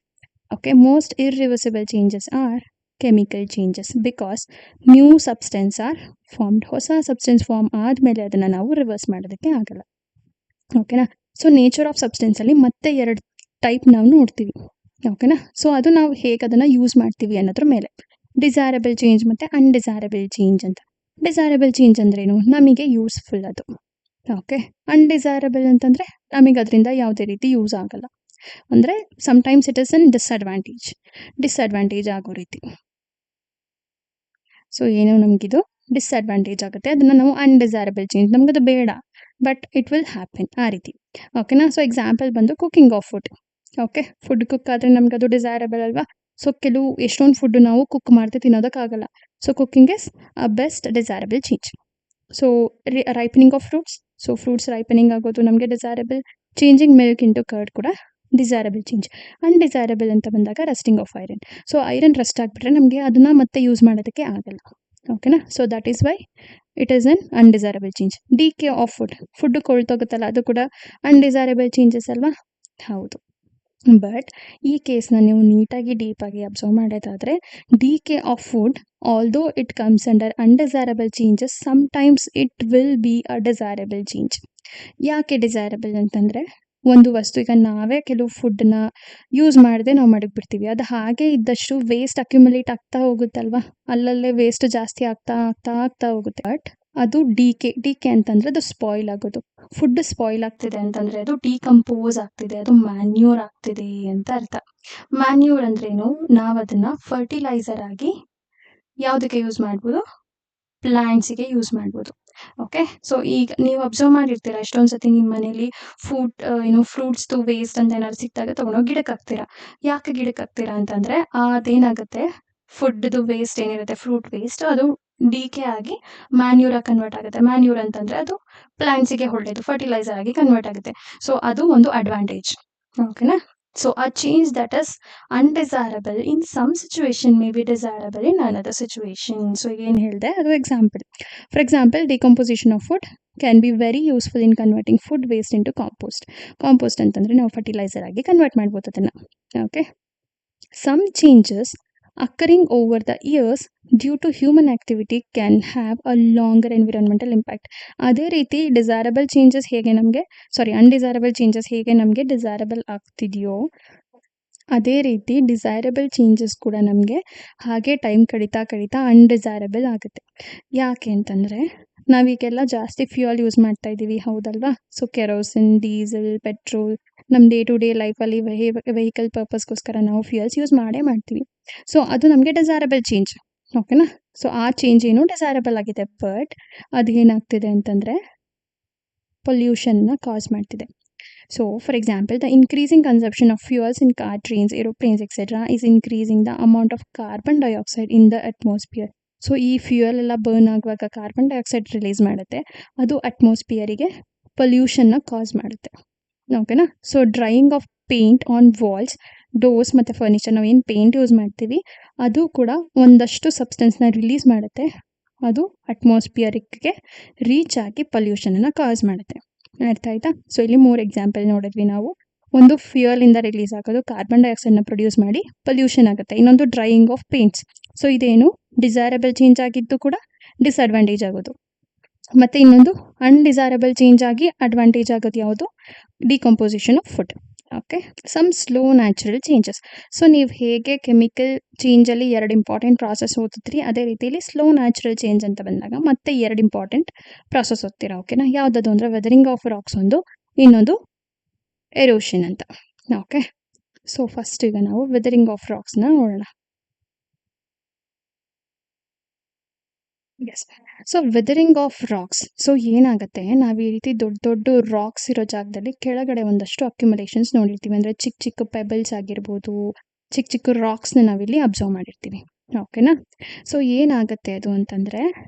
Okay. Most irreversible changes are chemical changes because new substance are formed. ಹೊಸ ಸಬ್ಸ್ಟೆನ್ಸ್ ಫಾರ್ಮ್ ಆದಮೇಲೆ ಅದನ್ನು ನಾವು ರಿವರ್ಸ್ ಮಾಡೋದಕ್ಕೆ ಆಗಲ್ಲ. ಓಕೆನಾ? ಸೊ ನೇಚರ್ ಆಫ್ ಸಬ್ಸ್ಟೆನ್ಸಲ್ಲಿ ಮತ್ತೆ 2 ಟೈಪ್ ನಾವು ನೋಡ್ತೀವಿ. ಓಕೆನಾ? ಸೊ ಅದು ನಾವು ಹೇಗೆ ಅದನ್ನು ಯೂಸ್ ಮಾಡ್ತೀವಿ ಅನ್ನೋದ್ರ ಮೇಲೆ. ಡಿಸೈರಬಲ್ ಚೇಂಜ್ ಮತ್ತು ಅನ್ಡಿಸೈರಬಲ್ ಚೇಂಜ್ ಅಂತ. ಡಿಸೈರಬಲ್ ಚೇಂಜ್ ಅಂದ್ರೇನು? ನಮಗೆ ಯೂಸ್ಫುಲ್ ಅದು. ಓಕೆ. ಅನ್ಡಿಸೈರಬಲ್ ಅಂತಂದರೆ ನಮಗೆ ಅದರಿಂದ ಯಾವುದೇ ರೀತಿ ಯೂಸ್ ಆಗಲ್ಲ. ಅಂದರೆ sometimes it is an disadvantage ಆಗೋ ರೀತಿ. ಸೊ ಏನೋ ನಮಗಿದು ಡಿಸ್ಅಡ್ವಾಂಟೇಜ್ ಆಗುತ್ತೆ, ಅದನ್ನು ನಾವು ಅನ್ಡಿಸೈರಬಲ್ ಚೇಂಜ್, ನಮಗದು ಬೇಡ ಬಟ್ ಇಟ್ ವಿಲ್ ಹ್ಯಾಪನ್, ಆ ರೀತಿ. ಓಕೆನಾ? ಸೊ ಎಕ್ಸಾಂಪಲ್ ಬಂದು cooking of food. Okay. Food cook ಆದರೆ ನಮ್ಗೆ ಅದು ಡಿಸೈರಬಲ್ ಅಲ್ವಾ? ಸೊ ಎಷ್ಟೊಂದು ಫುಡ್ ನಾವು ಕುಕ್ ಮಾಡ್ತಾ ತಿನ್ನೋದಕ್ಕಾಗಲ್ಲ. So cooking is a best desirable change. So ripening of fruits. So fruits ripening ಆಗೋದು ನಮಗೆ desirable. Changing milk into curd ಕೂಡ ಡಿಸೈರಬಲ್ ಚೇಂಜ್. ಅನ್ಡಿಸೈರಬಲ್ ಅಂತ ಬಂದಾಗ rusting of iron. So iron rust ಆಗಿಬಿಟ್ರೆ ನಮಗೆ ಅದನ್ನು ಮತ್ತೆ ಯೂಸ್ ಮಾಡೋದಕ್ಕೆ ಆಗಲ್ಲ. ಓಕೆನಾ? So that is why it is an undesirable change. Decay of food ಕೊಳ್ತೋಗುತ್ತಲ್ಲ, ಅದು ಕೂಡ ಅನ್ಡಿಸೈರಬಲ್ ಚೇಂಜಸ್ ಅಲ್ವಾ? ಹೌದು. ಬಟ್ ಈ ಕೇಸ್ನ ನೀವು ನೀಟಾಗಿ ಡೀಪಾಗಿ ಅಬ್ಸರ್ವ್ ಮಾಡೋದಾದರೆ decay of food, although it comes under undesirable changes, sometimes it will be a desirable change. ಯಾಕೆ ಡಿಸೈರಬಲ್ ಅಂತಂದರೆ, ಒಂದು ವಸ್ತು, ಈಗ ನಾವೇ ಕೆಲವು ಫುಡ್ನ ಯೂಸ್ ಮಾಡದೆ ನಾವು ಮಡಗ್ಬಿಡ್ತೀವಿ, ಅದು ಹಾಗೆ ಇದ್ದಷ್ಟು ವೇಸ್ಟ್ ಅಕ್ಯುಮುಲೇಟ್ ಆಗ್ತಾ ಹೋಗುತ್ತಲ್ವಾ, ಅಲ್ಲಲ್ಲೇ ವೇಸ್ಟ್ ಜಾಸ್ತಿ ಆಗ್ತಾ ಹೋಗುತ್ತೆ. ಬಟ್ ಅದು ಡಿಕೆ ಅಂತಂದರೆ ಅದು ಸ್ಪಾಯ್ಲ್ ಆಗೋದು. ಫುಡ್ ಸ್ಪಾಯ್ಲ್ ಆಗ್ತಿದೆ ಅಂತಂದರೆ ಅದು ಡಿಕಂಪೋಸ್ ಆಗ್ತಿದೆ, ಅದು ಮ್ಯಾನ್ಯೂರ್ ಆಗ್ತಿದೆ ಅಂತ ಅರ್ಥ. ಮ್ಯಾನ್ಯೂರ್ ಅಂದ್ರೇನು? ನಾವು ಅದನ್ನು ಫರ್ಟಿಲೈಸರ್ ಆಗಿ ಯಾವುದಕ್ಕೆ ಯೂಸ್ ಮಾಡ್ಬೋದು? ಪ್ಲಾಂಟ್ಸಿಗೆ ಯೂಸ್ ಮಾಡ್ಬೋದು. ಓಕೆ. ಸೊ ಈಗ ನೀವು ಅಬ್ಸರ್ವ್ ಮಾಡಿರ್ತೀರ ಎಷ್ಟೊಂದು ಸತಿ ನಿಮ್ಮ ಮನೇಲಿ ಫ್ರೂಟ್ಸ್ದು ವೇಸ್ಟ್ ಅಂತ ಏನಾದ್ರು ಸಿಕ್ಕಿದಾಗ ತೊಗೊಂಡೋಗಿ ಗಿಡಕ್ಕೆ ಹಾಕ್ತೀರಾ. ಯಾಕೆ ಗಿಡಕ್ಕೆ ಹಾಕ್ತೀರಾ ಅಂತಂದರೆ ಅದೇನಾಗುತ್ತೆ, ಫುಡ್ದು ವೇಸ್ಟ್ ಏನಿರುತ್ತೆ, ಫ್ರೂಟ್ ವೇಸ್ಟ್ ಅದು ಡಿಕೆ ಆಗಿ ಮ್ಯಾನ್ಯೂರಾಗಿ ಕನ್ವರ್ಟ್ ಆಗುತ್ತೆ. ಮ್ಯಾನ್ಯೂರ್ ಅಂತಂದರೆ ಅದು ಪ್ಲಾಂಟ್ಸಿಗೆ ಒಳ್ಳೆಯದು, ಫರ್ಟಿಲೈಸರ್ ಆಗಿ ಕನ್ವರ್ಟ್ ಆಗುತ್ತೆ. ಸೊ ಅದು ಒಂದು ಅಡ್ವಾಂಟೇಜ್. ಓಕೆನಾ. ಸೊ ಆ change that is undesirable in some situation may be desirable in another situation. So ಈಗ ಏನು ಹೇಳಿದೆ ಅದು example. For example, decomposition of food can be very useful in converting food waste into compost. Compost ಅಂತಂದರೆ ನಾವು fertiliser ಆಗಿ convert ಮಾಡ್ಬೋದು ಅದನ್ನು. Okay. Some changes occurring over the years due to human activity can have a longer environmental impact. ಅದೇ ರೀತಿ undesirable changes ಹೇಗೆ ನಮಗೆ desirable ಆಗ್ತಿದೆಯೋ ಅದೇ ರೀತಿ ಡಿಸೈರಬಲ್ ಚೇಂಜಸ್ ಕೂಡ ನಮಗೆ ಹಾಗೆ ಟೈಮ್ ಕಡಿತಾ ಅನ್ಡಿಸೈರಬಲ್ ಆಗುತ್ತೆ. ಯಾಕೆ ಅಂತಂದರೆ ನಾವೀಗೆಲ್ಲ ಜಾಸ್ತಿ ಫ್ಯೂಯಲ್ ಯೂಸ್ ಮಾಡ್ತಾ ಇದ್ದೀವಿ, ಹೌದಲ್ವಾ? ಸೊ ಕೆರೋಸಿನ್, ಡೀಸೆಲ್, ಪೆಟ್ರೋಲ್ ನಮ್ಮ ಡೇ ಟು ಡೇ ಲೈಫಲ್ಲಿ ವೆಹಿಕಲ್ ಪರ್ಪಸ್ಗೋಸ್ಕರ ನಾವು ಫ್ಯೂಯಲ್ಸ್ ಯೂಸ್ ಮಾಡ್ತೀವಿ. ಸೊ ಅದು ನಮಗೆ ಡಿಸೈರಬಲ್ ಚೇಂಜ್. ಓಕೆನಾ. ಸೊ ಆ ಚೇಂಜ್ ಏನು ಡಿಸೈರಬಲ್ ಆಗಿದೆ, ಬಟ್ ಅದೇನಾಗ್ತಿದೆ ಅಂತಂದರೆ ಪೊಲ್ಯೂಷನ್ನ ಕಾಸ್ ಮಾಡ್ತಿದೆ. So, for example, the increasing consumption of fuels in car, trains, aeroplanes, etc. is increasing the amount of carbon dioxide in the atmosphere. So ಈ fuel ಎಲ್ಲ burn ಆಗುವಾಗ carbon dioxide release ಮಾಡುತ್ತೆ, ಅದು ಅಟ್ಮಾಸ್ಫಿಯರಿಗೆ ಪೊಲ್ಯೂಷನ್ನ ಕಾಸ್ ಮಾಡುತ್ತೆ. ಓಕೆನಾ. So drying of paint on walls, doors ಮತ್ತು ಫರ್ನಿಚರ್, ನಾವು ಏನು ಪೇಂಟ್ ಯೂಸ್ ಮಾಡ್ತೀವಿ ಅದು ಕೂಡ ಒಂದಷ್ಟು ಸಬ್ಸ್ಟೆನ್ಸ್ನ ರಿಲೀಸ್ ಮಾಡುತ್ತೆ, ಅದು ಅಟ್ಮಾಸ್ಫಿಯರಿಗೆ ರೀಚ್ ಆಗಿ ಪೊಲ್ಯೂಷನನ್ನು ಕಾಸ್ ಮಾಡುತ್ತೆ. ಅರ್ಥ ಆಯ್ತಾ? ಸೊ ಇಲ್ಲಿ 3 ಎಕ್ಸಾಂಪಲ್ ನೋಡಿದ್ವಿ ನಾವು. ಒಂದು ಫ್ಯೂಯಲಿಂದ ರಿಲೀಸ್ ಆಗೋದು ಕಾರ್ಬನ್ ಡೈಆಕ್ಸೈಡ್ನ ಪ್ರೊಡ್ಯೂಸ್ ಮಾಡಿ ಪೊಲ್ಯೂಷನ್ ಆಗುತ್ತೆ. ಇನ್ನೊಂದು ಡ್ರೈಯಿಂಗ್ ಆಫ್ ಪೇಂಟ್ಸ್. ಸೊ ಇದೇನು ಡಿಸೈರಬಲ್ ಚೇಂಜ್ ಆಗಿದ್ದು ಕೂಡ ಡಿಸ್ಅಡ್ವಾಂಟೇಜ್ ಆಗೋದು. ಮತ್ತು ಇನ್ನೊಂದು ಅನ್ಡಿಸೈರಬಲ್ ಚೇಂಜ್ ಆಗಿ ಅಡ್ವಾಂಟೇಜ್ ಆಗೋದು ಯಾವುದು, decomposition of food. Okay. Some slow natural changes. So ನೀವು ಹೇಗೆ ಕೆಮಿಕಲ್ ಚೇಂಜಲ್ಲಿ 2 ಇಂಪಾರ್ಟೆಂಟ್ ಪ್ರಾಸೆಸ್ ಓದಿದ್ರಿ, ಅದೇ ರೀತಿಯಲ್ಲಿ ಸ್ಲೋ ನ್ಯಾಚುರಲ್ ಚೇಂಜ್ ಅಂತ ಬಂದಾಗ ಮತ್ತೆ 2 ಇಂಪಾರ್ಟೆಂಟ್ ಪ್ರಾಸೆಸ್ ಓದ್ತೀರಾ. ಓಕೆನಾ. ಯಾವುದದು ಅಂದರೆ ವೆದರಿಂಗ್ ಆಫ್ ರಾಕ್ಸ್ ಒಂದು, ಇನ್ನೊಂದು ಎರೋಷನ್ ಅಂತ. ಓಕೆ. ಸೊ ಫಸ್ಟ್ ಈಗ ನಾವು ವೆದರಿಂಗ್ ಆಫ್ ರಾಕ್ಸ್ನ ನೋಡೋಣ. Yes. So weathering of rocks. So ಏನಾಗುತ್ತೆ, ನಾವು ಈ ರೀತಿ ದೊಡ್ಡ ದೊಡ್ಡ ರಾಕ್ಸ್ ಇರೋ ಜಾಗದಲ್ಲಿ ಕೆಳಗಡೆ ಒಂದಷ್ಟು ಅಕ್ಯುಮುಲೇಷನ್ಸ್ ನೋಡಿರ್ತೀವಿ. ಅಂದರೆ ಚಿಕ್ಕ ಚಿಕ್ಕ ಪೆಬಲ್ಸ್ ಆಗಿರ್ಬೋದು, ಚಿಕ್ಕ ಚಿಕ್ಕ ರಾಕ್ಸ್ನ ನಾವಿಲ್ಲಿ ಅಬ್ಸರ್ವ್ ಮಾಡಿರ್ತೀವಿ. ಓಕೆನಾ. ಸೊ ಏನಾಗುತ್ತೆ ಅದು ಅಂತಂದರೆ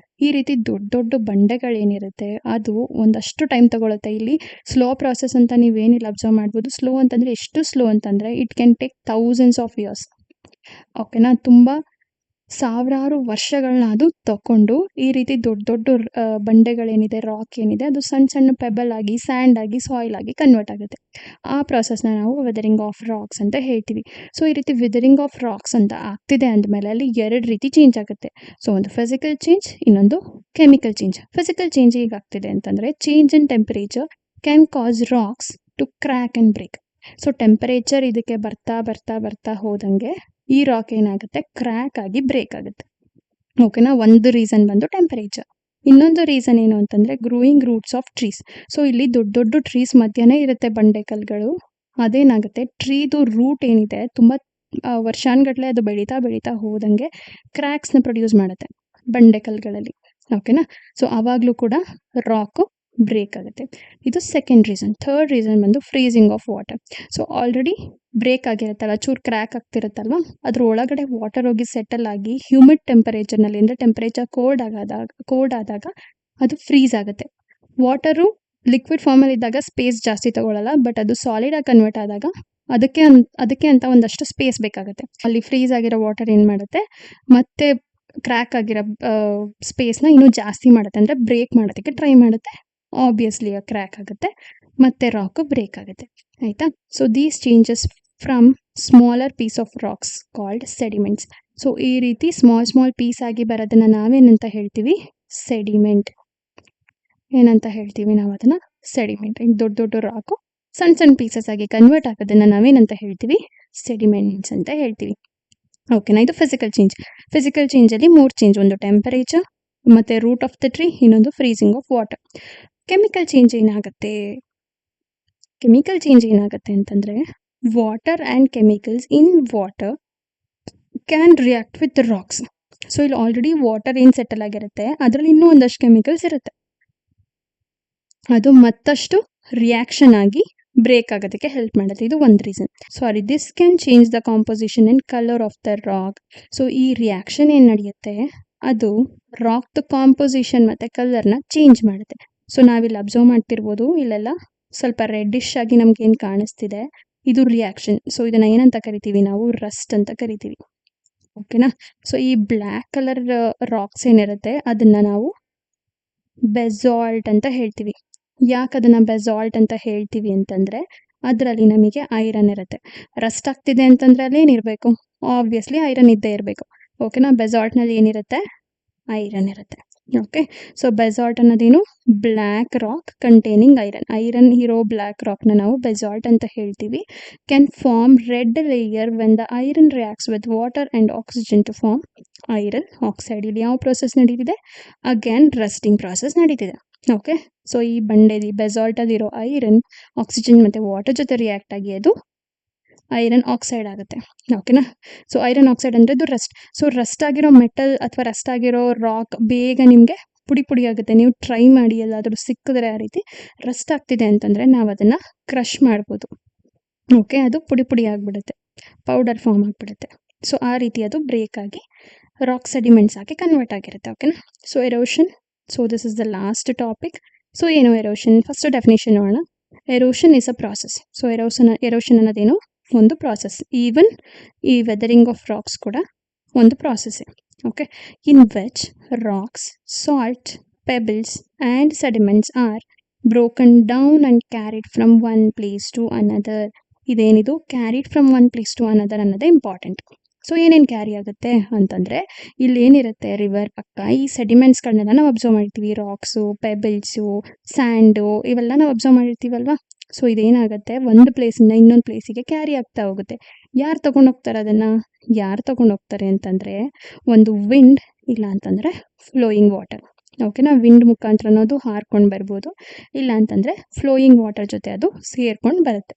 ಈ ರೀತಿ ದೊಡ್ಡ ದೊಡ್ಡ ಬಂಡೆಗಳೇನಿರುತ್ತೆ ಅದು ಒಂದಷ್ಟು ಟೈಮ್ ತಗೊಳುತ್ತೆ. ಇಲ್ಲಿ ಸ್ಲೋ ಪ್ರಾಸೆಸ್ ಅಂತ ನೀವೇನಿಲ್ಲ ಅಬ್ಸರ್ವ್ ಮಾಡ್ಬೋದು. ಸ್ಲೋ ಅಂತಂದರೆ ಎಷ್ಟು ಸ್ಲೋ ಅಂತಂದರೆ it can take thousands of years. ಓಕೆನಾ. ತುಂಬ ಸಾವಿರಾರು ವರ್ಷಗಳನ್ನ ಅದು ತಗೊಂಡು ಈ ರೀತಿ ದೊಡ್ಡ ದೊಡ್ಡ ಬಂಡೆಗಳೇನಿದೆ, ರಾಕ್ ಏನಿದೆ ಅದು ಸಣ್ಣ ಸಣ್ಣ ಪೆಬಲ್ ಆಗಿ, ಸ್ಯಾಂಡ್ ಆಗಿ, ಸಾಯಿಲ್ ಆಗಿ ಕನ್ವರ್ಟ್ ಆಗುತ್ತೆ. ಆ ಪ್ರಾಸೆಸ್ನ ನಾವು ವೆದರಿಂಗ್ ಆಫ್ ರಾಕ್ಸ್ ಅಂತ ಹೇಳ್ತೀವಿ. ಸೊ ಈ ರೀತಿ ವೆದರಿಂಗ್ ಆಫ್ ರಾಕ್ಸ್ ಅಂತ ಆಗ್ತಿದೆ ಅಂದಮೇಲೆ ಅಲ್ಲಿ 2 ರೀತಿ ಚೇಂಜ್ ಆಗುತ್ತೆ. ಸೊ ಒಂದು ಫಿಸಿಕಲ್ ಚೇಂಜ್, ಇನ್ನೊಂದು ಕೆಮಿಕಲ್ ಚೇಂಜ್. ಫಿಸಿಕಲ್ ಚೇಂಜ್ ಹೇಗಾಗ್ತಿದೆ ಅಂತಂದರೆ change in temperature can cause rocks to crack and break. So temperature ಇದಕ್ಕೆ ಬರ್ತಾ ಬರ್ತಾ ಬರ್ತಾ ಹೋದಂಗೆ ಈ ರಾಕ್ ಏನಾಗುತ್ತೆ, ಕ್ರ್ಯಾಕ್ ಆಗಿ ಬ್ರೇಕ್ ಆಗುತ್ತೆ. ಓಕೆನಾ. ಒಂದು ರೀಸನ್ ಬಂದು ಟೆಂಪರೇಚರ್. ಇನ್ನೊಂದು ರೀಸನ್ ಏನು ಅಂತಂದರೆ growing roots of trees. So ಇಲ್ಲಿ ದೊಡ್ಡ ದೊಡ್ಡ ಟ್ರೀಸ್ ಮಧ್ಯನೇ ಇರುತ್ತೆ ಬಂಡೆಕಲ್ಗಳು. ಅದೇನಾಗುತ್ತೆ, ಟ್ರೀದು ರೂಟ್ ಏನಿದೆ ತುಂಬ ವರ್ಷಾನುಗಟ್ಟಲೆ ಅದು ಬೆಳೀತಾ ಬೆಳೀತಾ ಹೋದಂಗೆ ಕ್ರ್ಯಾಕ್ಸ್ನ ಪ್ರೊಡ್ಯೂಸ್ ಮಾಡುತ್ತೆ ಬಂಡೆಕಲ್ಗಳಲ್ಲಿ. ಓಕೆನಾ. ಸೊ ಆವಾಗಲೂ ಕೂಡ ರಾಕು ಬ್ರೇಕ್ ಆಗುತ್ತೆ. ಇದು ಸೆಕೆಂಡ್ ರೀಸನ್. ಥರ್ಡ್ ರೀಸನ್ ಬಂದು freezing of water. So already break ಆಗಿರುತ್ತಲ್ಲ, ಚೂರು ಕ್ರ್ಯಾಕ್ ಆಗ್ತಿರುತ್ತಲ್ವ, ಅದ್ರ ಒಳಗಡೆ ವಾಟರ್ ಹೋಗಿ ಸೆಟಲ್ ಆಗಿ ಹ್ಯೂಮಿಡ್ ಟೆಂಪರೇಚರ್ನಲ್ಲಿ, ಅಂದರೆ ಟೆಂಪರೇಚರ್ ಕೋಲ್ಡ್ ಆದಾಗ ಅದು ಫ್ರೀಸ್ ಆಗುತ್ತೆ. ವಾಟರು ಲಿಕ್ವಿಡ್ ಫಾರ್ಮಲ್ಲಿ ಇದ್ದಾಗ ಸ್ಪೇಸ್ ಜಾಸ್ತಿ ತಗೊಳ್ಳಲ್ಲ, ಬಟ್ ಅದು ಸಾಲಿಡಾಗಿ ಕನ್ವರ್ಟ್ ಆದಾಗ ಅದಕ್ಕೆ ಅಂತ ಒಂದಷ್ಟು ಸ್ಪೇಸ್ ಬೇಕಾಗುತ್ತೆ. ಅಲ್ಲಿ ಫ್ರೀಸ್ ಆಗಿರೋ ವಾಟರ್ ಏನು ಮಾಡುತ್ತೆ, ಮತ್ತೆ ಕ್ರ್ಯಾಕ್ ಆಗಿರೋ ಸ್ಪೇಸ್ನ ಇನ್ನೂ ಜಾಸ್ತಿ ಮಾಡುತ್ತೆ, ಅಂದರೆ ಬ್ರೇಕ್ ಮಾಡೋದಕ್ಕೆ ಟ್ರೈ ಮಾಡುತ್ತೆ. ಆಬ್ವಿಯಸ್ಲಿ ಕ್ರ್ಯಾಕ್ ಆಗುತ್ತೆ, ಮತ್ತು ರಾಕು ಬ್ರೇಕ್ ಆಗುತ್ತೆ. ಆಯಿತಾ. So these changes from smaller piece of rocks called sediments. So ಈ ರೀತಿ ಸ್ಮಾಲ್ ಪೀಸ್ ಆಗಿ ಬರೋದನ್ನು ನಾವೇನಂತ ಹೇಳ್ತೀವಿ, ಸೆಡಿಮೆಂಟ್. ಏನಂತ ಹೇಳ್ತೀವಿ ನಾವು ಅದನ್ನು, ಸೆಡಿಮೆಂಟ್. ಈಗ ದೊಡ್ಡ ದೊಡ್ಡ ರಾಕು ಸಣ್ಣ ಸಣ್ಣ ಪೀಸಸ್ ಆಗಿ ಕನ್ವರ್ಟ್ ಆಗೋದನ್ನು ನಾವೇನಂತ ಹೇಳ್ತೀವಿ, ಸೆಡಿಮೆಂಟ್ಸ್ ಅಂತ ಹೇಳ್ತೀವಿ. ಓಕೆನಾ. ಇದು ಫಿಸಿಕಲ್ ಚೇಂಜ್. ಫಿಸಿಕಲ್ ಚೇಂಜಲ್ಲಿ 3 ಚೇಂಜ್, ಒಂದು ಟೆಂಪರೇಚರ್, ಮತ್ತು ರೂಟ್ ಆಫ್ ದ ಟ್ರೀ, ಇನ್ನೊಂದು freezing of water. Chemical change ಏನಾಗುತ್ತೆ ಅಂತಂದರೆ water and chemicals in water can react with rocks. So ಇಲ್ಲಿ ಆಲ್ರೆಡಿ ವಾಟರ್ ಏನು ಸೆಟಲ್ ಆಗಿರುತ್ತೆ, ಅದರಲ್ಲಿ ಇನ್ನೂ ಒಂದಷ್ಟು ಕೆಮಿಕಲ್ಸ್ ಇರುತ್ತೆ. ಅದು ಮತ್ತಷ್ಟು ರಿಯಾಕ್ಷನ್ ಆಗಿ ಬ್ರೇಕ್ ಆಗೋದಕ್ಕೆ ಹೆಲ್ಪ್ ಮಾಡುತ್ತೆ. ಇದು ಒಂದು reason. This can change the composition and colour of the rock. So ಈ ರಿಯಾಕ್ಷನ್ ಏನು ನಡೆಯುತ್ತೆ, ಅದು ರಾಕ್ದು ಕಾಂಪೋಸಿಷನ್ ಮತ್ತು ಕಲರ್ನ ಚೇಂಜ್ ಮಾಡುತ್ತೆ. ಸೊ ನಾವಿಲ್ಲಿ ಅಬ್ಸರ್ವ್ ಮಾಡ್ತಿರ್ಬೋದು, ಇಲ್ಲೆಲ್ಲ ಸ್ವಲ್ಪ ರೆಡ್ಡಿಶ್ ಆಗಿ ನಮ್ಗೇನು ಕಾಣಿಸ್ತಿದೆ, ಇದು ರಿಯಾಕ್ಷನ್. ಸೊ ಇದನ್ನು ಏನಂತ ಕರಿತೀವಿ ನಾವು, ರಸ್ಟ್ ಅಂತ ಕರಿತೀವಿ. ಓಕೆನಾ. ಸೊ ಈ ಬ್ಲ್ಯಾಕ್ ಕಲರ್ ರಾಕ್ಸ್ ಏನಿರುತ್ತೆ ಅದನ್ನು ನಾವು ಬೆಸಾಲ್ಟ್ ಅಂತ ಹೇಳ್ತೀವಿ. ಯಾಕೆ ಅದನ್ನು ಬೆಸಾಲ್ಟ್ ಅಂತ ಹೇಳ್ತೀವಿ ಅಂತಂದರೆ, ಅದರಲ್ಲಿ ನಮಗೆ ಐರನ್ ಇರುತ್ತೆ. ರಸ್ಟ್ ಆಗ್ತಿದೆ ಅಂತಂದರೆ ಅಲ್ಲಿ ಏನಿರಬೇಕು, ಆಬ್ವಿಯಸ್ಲಿ ಐರನ್ ಇದ್ದೇ ಇರಬೇಕು. ಓಕೆನಾ. ಬೆಸಾಲ್ಟ್ನಲ್ಲಿ ಏನಿರುತ್ತೆ, ಐರನ್ ಇರುತ್ತೆ. ಓಕೆ. ಸೊ ಬೆಸಾಲ್ಟ್ ಅನ್ನೋದೇನು, ಬ್ಲ್ಯಾಕ್ ರಾಕ್ ಕಂಟೈನಿಂಗ್ ಐರನ್ ಇರೋ ಬ್ಲ್ಯಾಕ್ ರಾಕ್ನ ನಾವು ಬೆಸಾಲ್ಟ್ ಅಂತ ಹೇಳ್ತೀವಿ. Can form red layer when the iron reacts with water and oxygen to form iron oxide. ಇಲ್ಲಿ ಯಾವ ಪ್ರೊಸೆಸ್ ನಡೀತಿದೆ, ಅಗೇನ್ ರಸ್ಟಿಂಗ್ ಪ್ರಾಸೆಸ್ ನಡೀತಿದೆ. ಓಕೆ. ಸೊ ಈ ಬಂಡೆಲಿ ಬೆಸಾಲ್ಟಲ್ಲಿರೋ ಐರನ್ ಆಕ್ಸಿಜನ್ ಮತ್ತು ವಾಟರ್ ಜೊತೆ ರಿಯಾಕ್ಟ್ ಆಗಿ ಅದು ಐರನ್ ಆಕ್ಸೈಡ್ ಆಗುತ್ತೆ. ಓಕೆನಾ. ಸೊ ಐರನ್ ಆಕ್ಸೈಡ್ ಅಂದರೆ ಇದು ರಸ್ಟ್. ಸೊ ರಸ್ಟ್ ಆಗಿರೋ ಮೆಟಲ್ ಅಥವಾ ರಸ್ಟ್ ಆಗಿರೋ ರಾಕ್ ಬೇಗ ನಿಮಗೆ ಪುಡಿ ಪುಡಿ ಆಗುತ್ತೆ. ನೀವು ಟ್ರೈ ಮಾಡಿ, ಎಲ್ಲಾದರೂ ಸಿಕ್ಕಿದ್ರೆ ಆ ರೀತಿ ರಸ್ಟ್ ಆಗ್ತಿದೆ ಅಂತಂದರೆ ನಾವು ಅದನ್ನು ಕ್ರಷ್ ಮಾಡ್ಬೋದು. ಓಕೆ. ಅದು ಪುಡಿ ಪುಡಿ ಆಗಿಬಿಡುತ್ತೆ, ಪೌಡರ್ ಫಾರ್ಮ್ ಆಗಿಬಿಡುತ್ತೆ. ಸೊ ಆ ರೀತಿ ಅದು ಬ್ರೇಕ್ ಆಗಿ ರಾಕ್ ಸೆಡಿಮೆಂಟ್ಸ್ ಆಗಿ ಕನ್ವರ್ಟ್ ಆಗಿರುತ್ತೆ. ಓಕೆನಾ. So erosion. So this is the last topic. So ಏನು ಎರೋಷನ್, ಫಸ್ಟ್ ಡೆಫಿನೇಷನ್ ನೋಡೋಣ. Erosion is a process. So erosion ಅನ್ನೋದೇನು, ಒಂದು ಪ್ರಾಸೆಸ್. ಈವನ್ ಈ ವೆದರಿಂಗ್ ಆಫ್ ರಾಕ್ಸ್ ಕೂಡ ಒಂದು ಪ್ರಾಸೆಸ್ಸೇ. Okay. In which rocks, salt, pebbles and sediments are broken down and carried from one place to another. ಇದೇನಿದು carried from one place to another ಅನ್ನೋದೇ important. So ಏನೇನು carry ಆಗುತ್ತೆ ಅಂತಂದರೆ, ಇಲ್ಲಿ ಏನಿರುತ್ತೆ ರಿವರ್ ಪಕ್ಕ ಈ ಸೆಡಿಮೆಂಟ್ಸ್ಗಳನ್ನೆಲ್ಲ ನಾವು ಅಬ್ಸರ್ವ್ ಮಾಡಿರ್ತೀವಿ. ರಾಕ್ಸು, ಪೆಬಲ್ಸು, ಸ್ಯಾಂಡು ಇವೆಲ್ಲ ನಾವು ಅಬ್ಸರ್ವ್ ಮಾಡಿರ್ತೀವಲ್ವಾ. ಸೊ ಇದೇನಾಗುತ್ತೆ, ಒಂದು ಪ್ಲೇಸಿಂದ ಇನ್ನೊಂದು ಪ್ಲೇಸಿಗೆ ಕ್ಯಾರಿ ಆಗ್ತಾ ಹೋಗುತ್ತೆ. ಯಾರು ತೊಗೊಂಡೋಗ್ತಾರೆ ಅದನ್ನು, ಯಾರು ತೊಗೊಂಡೋಗ್ತಾರೆ ಅಂತಂದರೆ, ಒಂದು ವಿಂಡ್, ಇಲ್ಲ ಅಂತಂದರೆ ಫ್ಲೋಯಿಂಗ್ ವಾಟರ್. ಓಕೆನಾ. ವಿಂಡ್ ಮುಖಾಂತರ ಅನ್ನೋದು ಹಾರ್ಕೊಂಡು ಬರ್ಬೋದು, ಇಲ್ಲ ಅಂತಂದರೆ ಫ್ಲೋಯಿಂಗ್ ವಾಟರ್ ಜೊತೆ ಅದು ಸೇರ್ಕೊಂಡು ಬರುತ್ತೆ.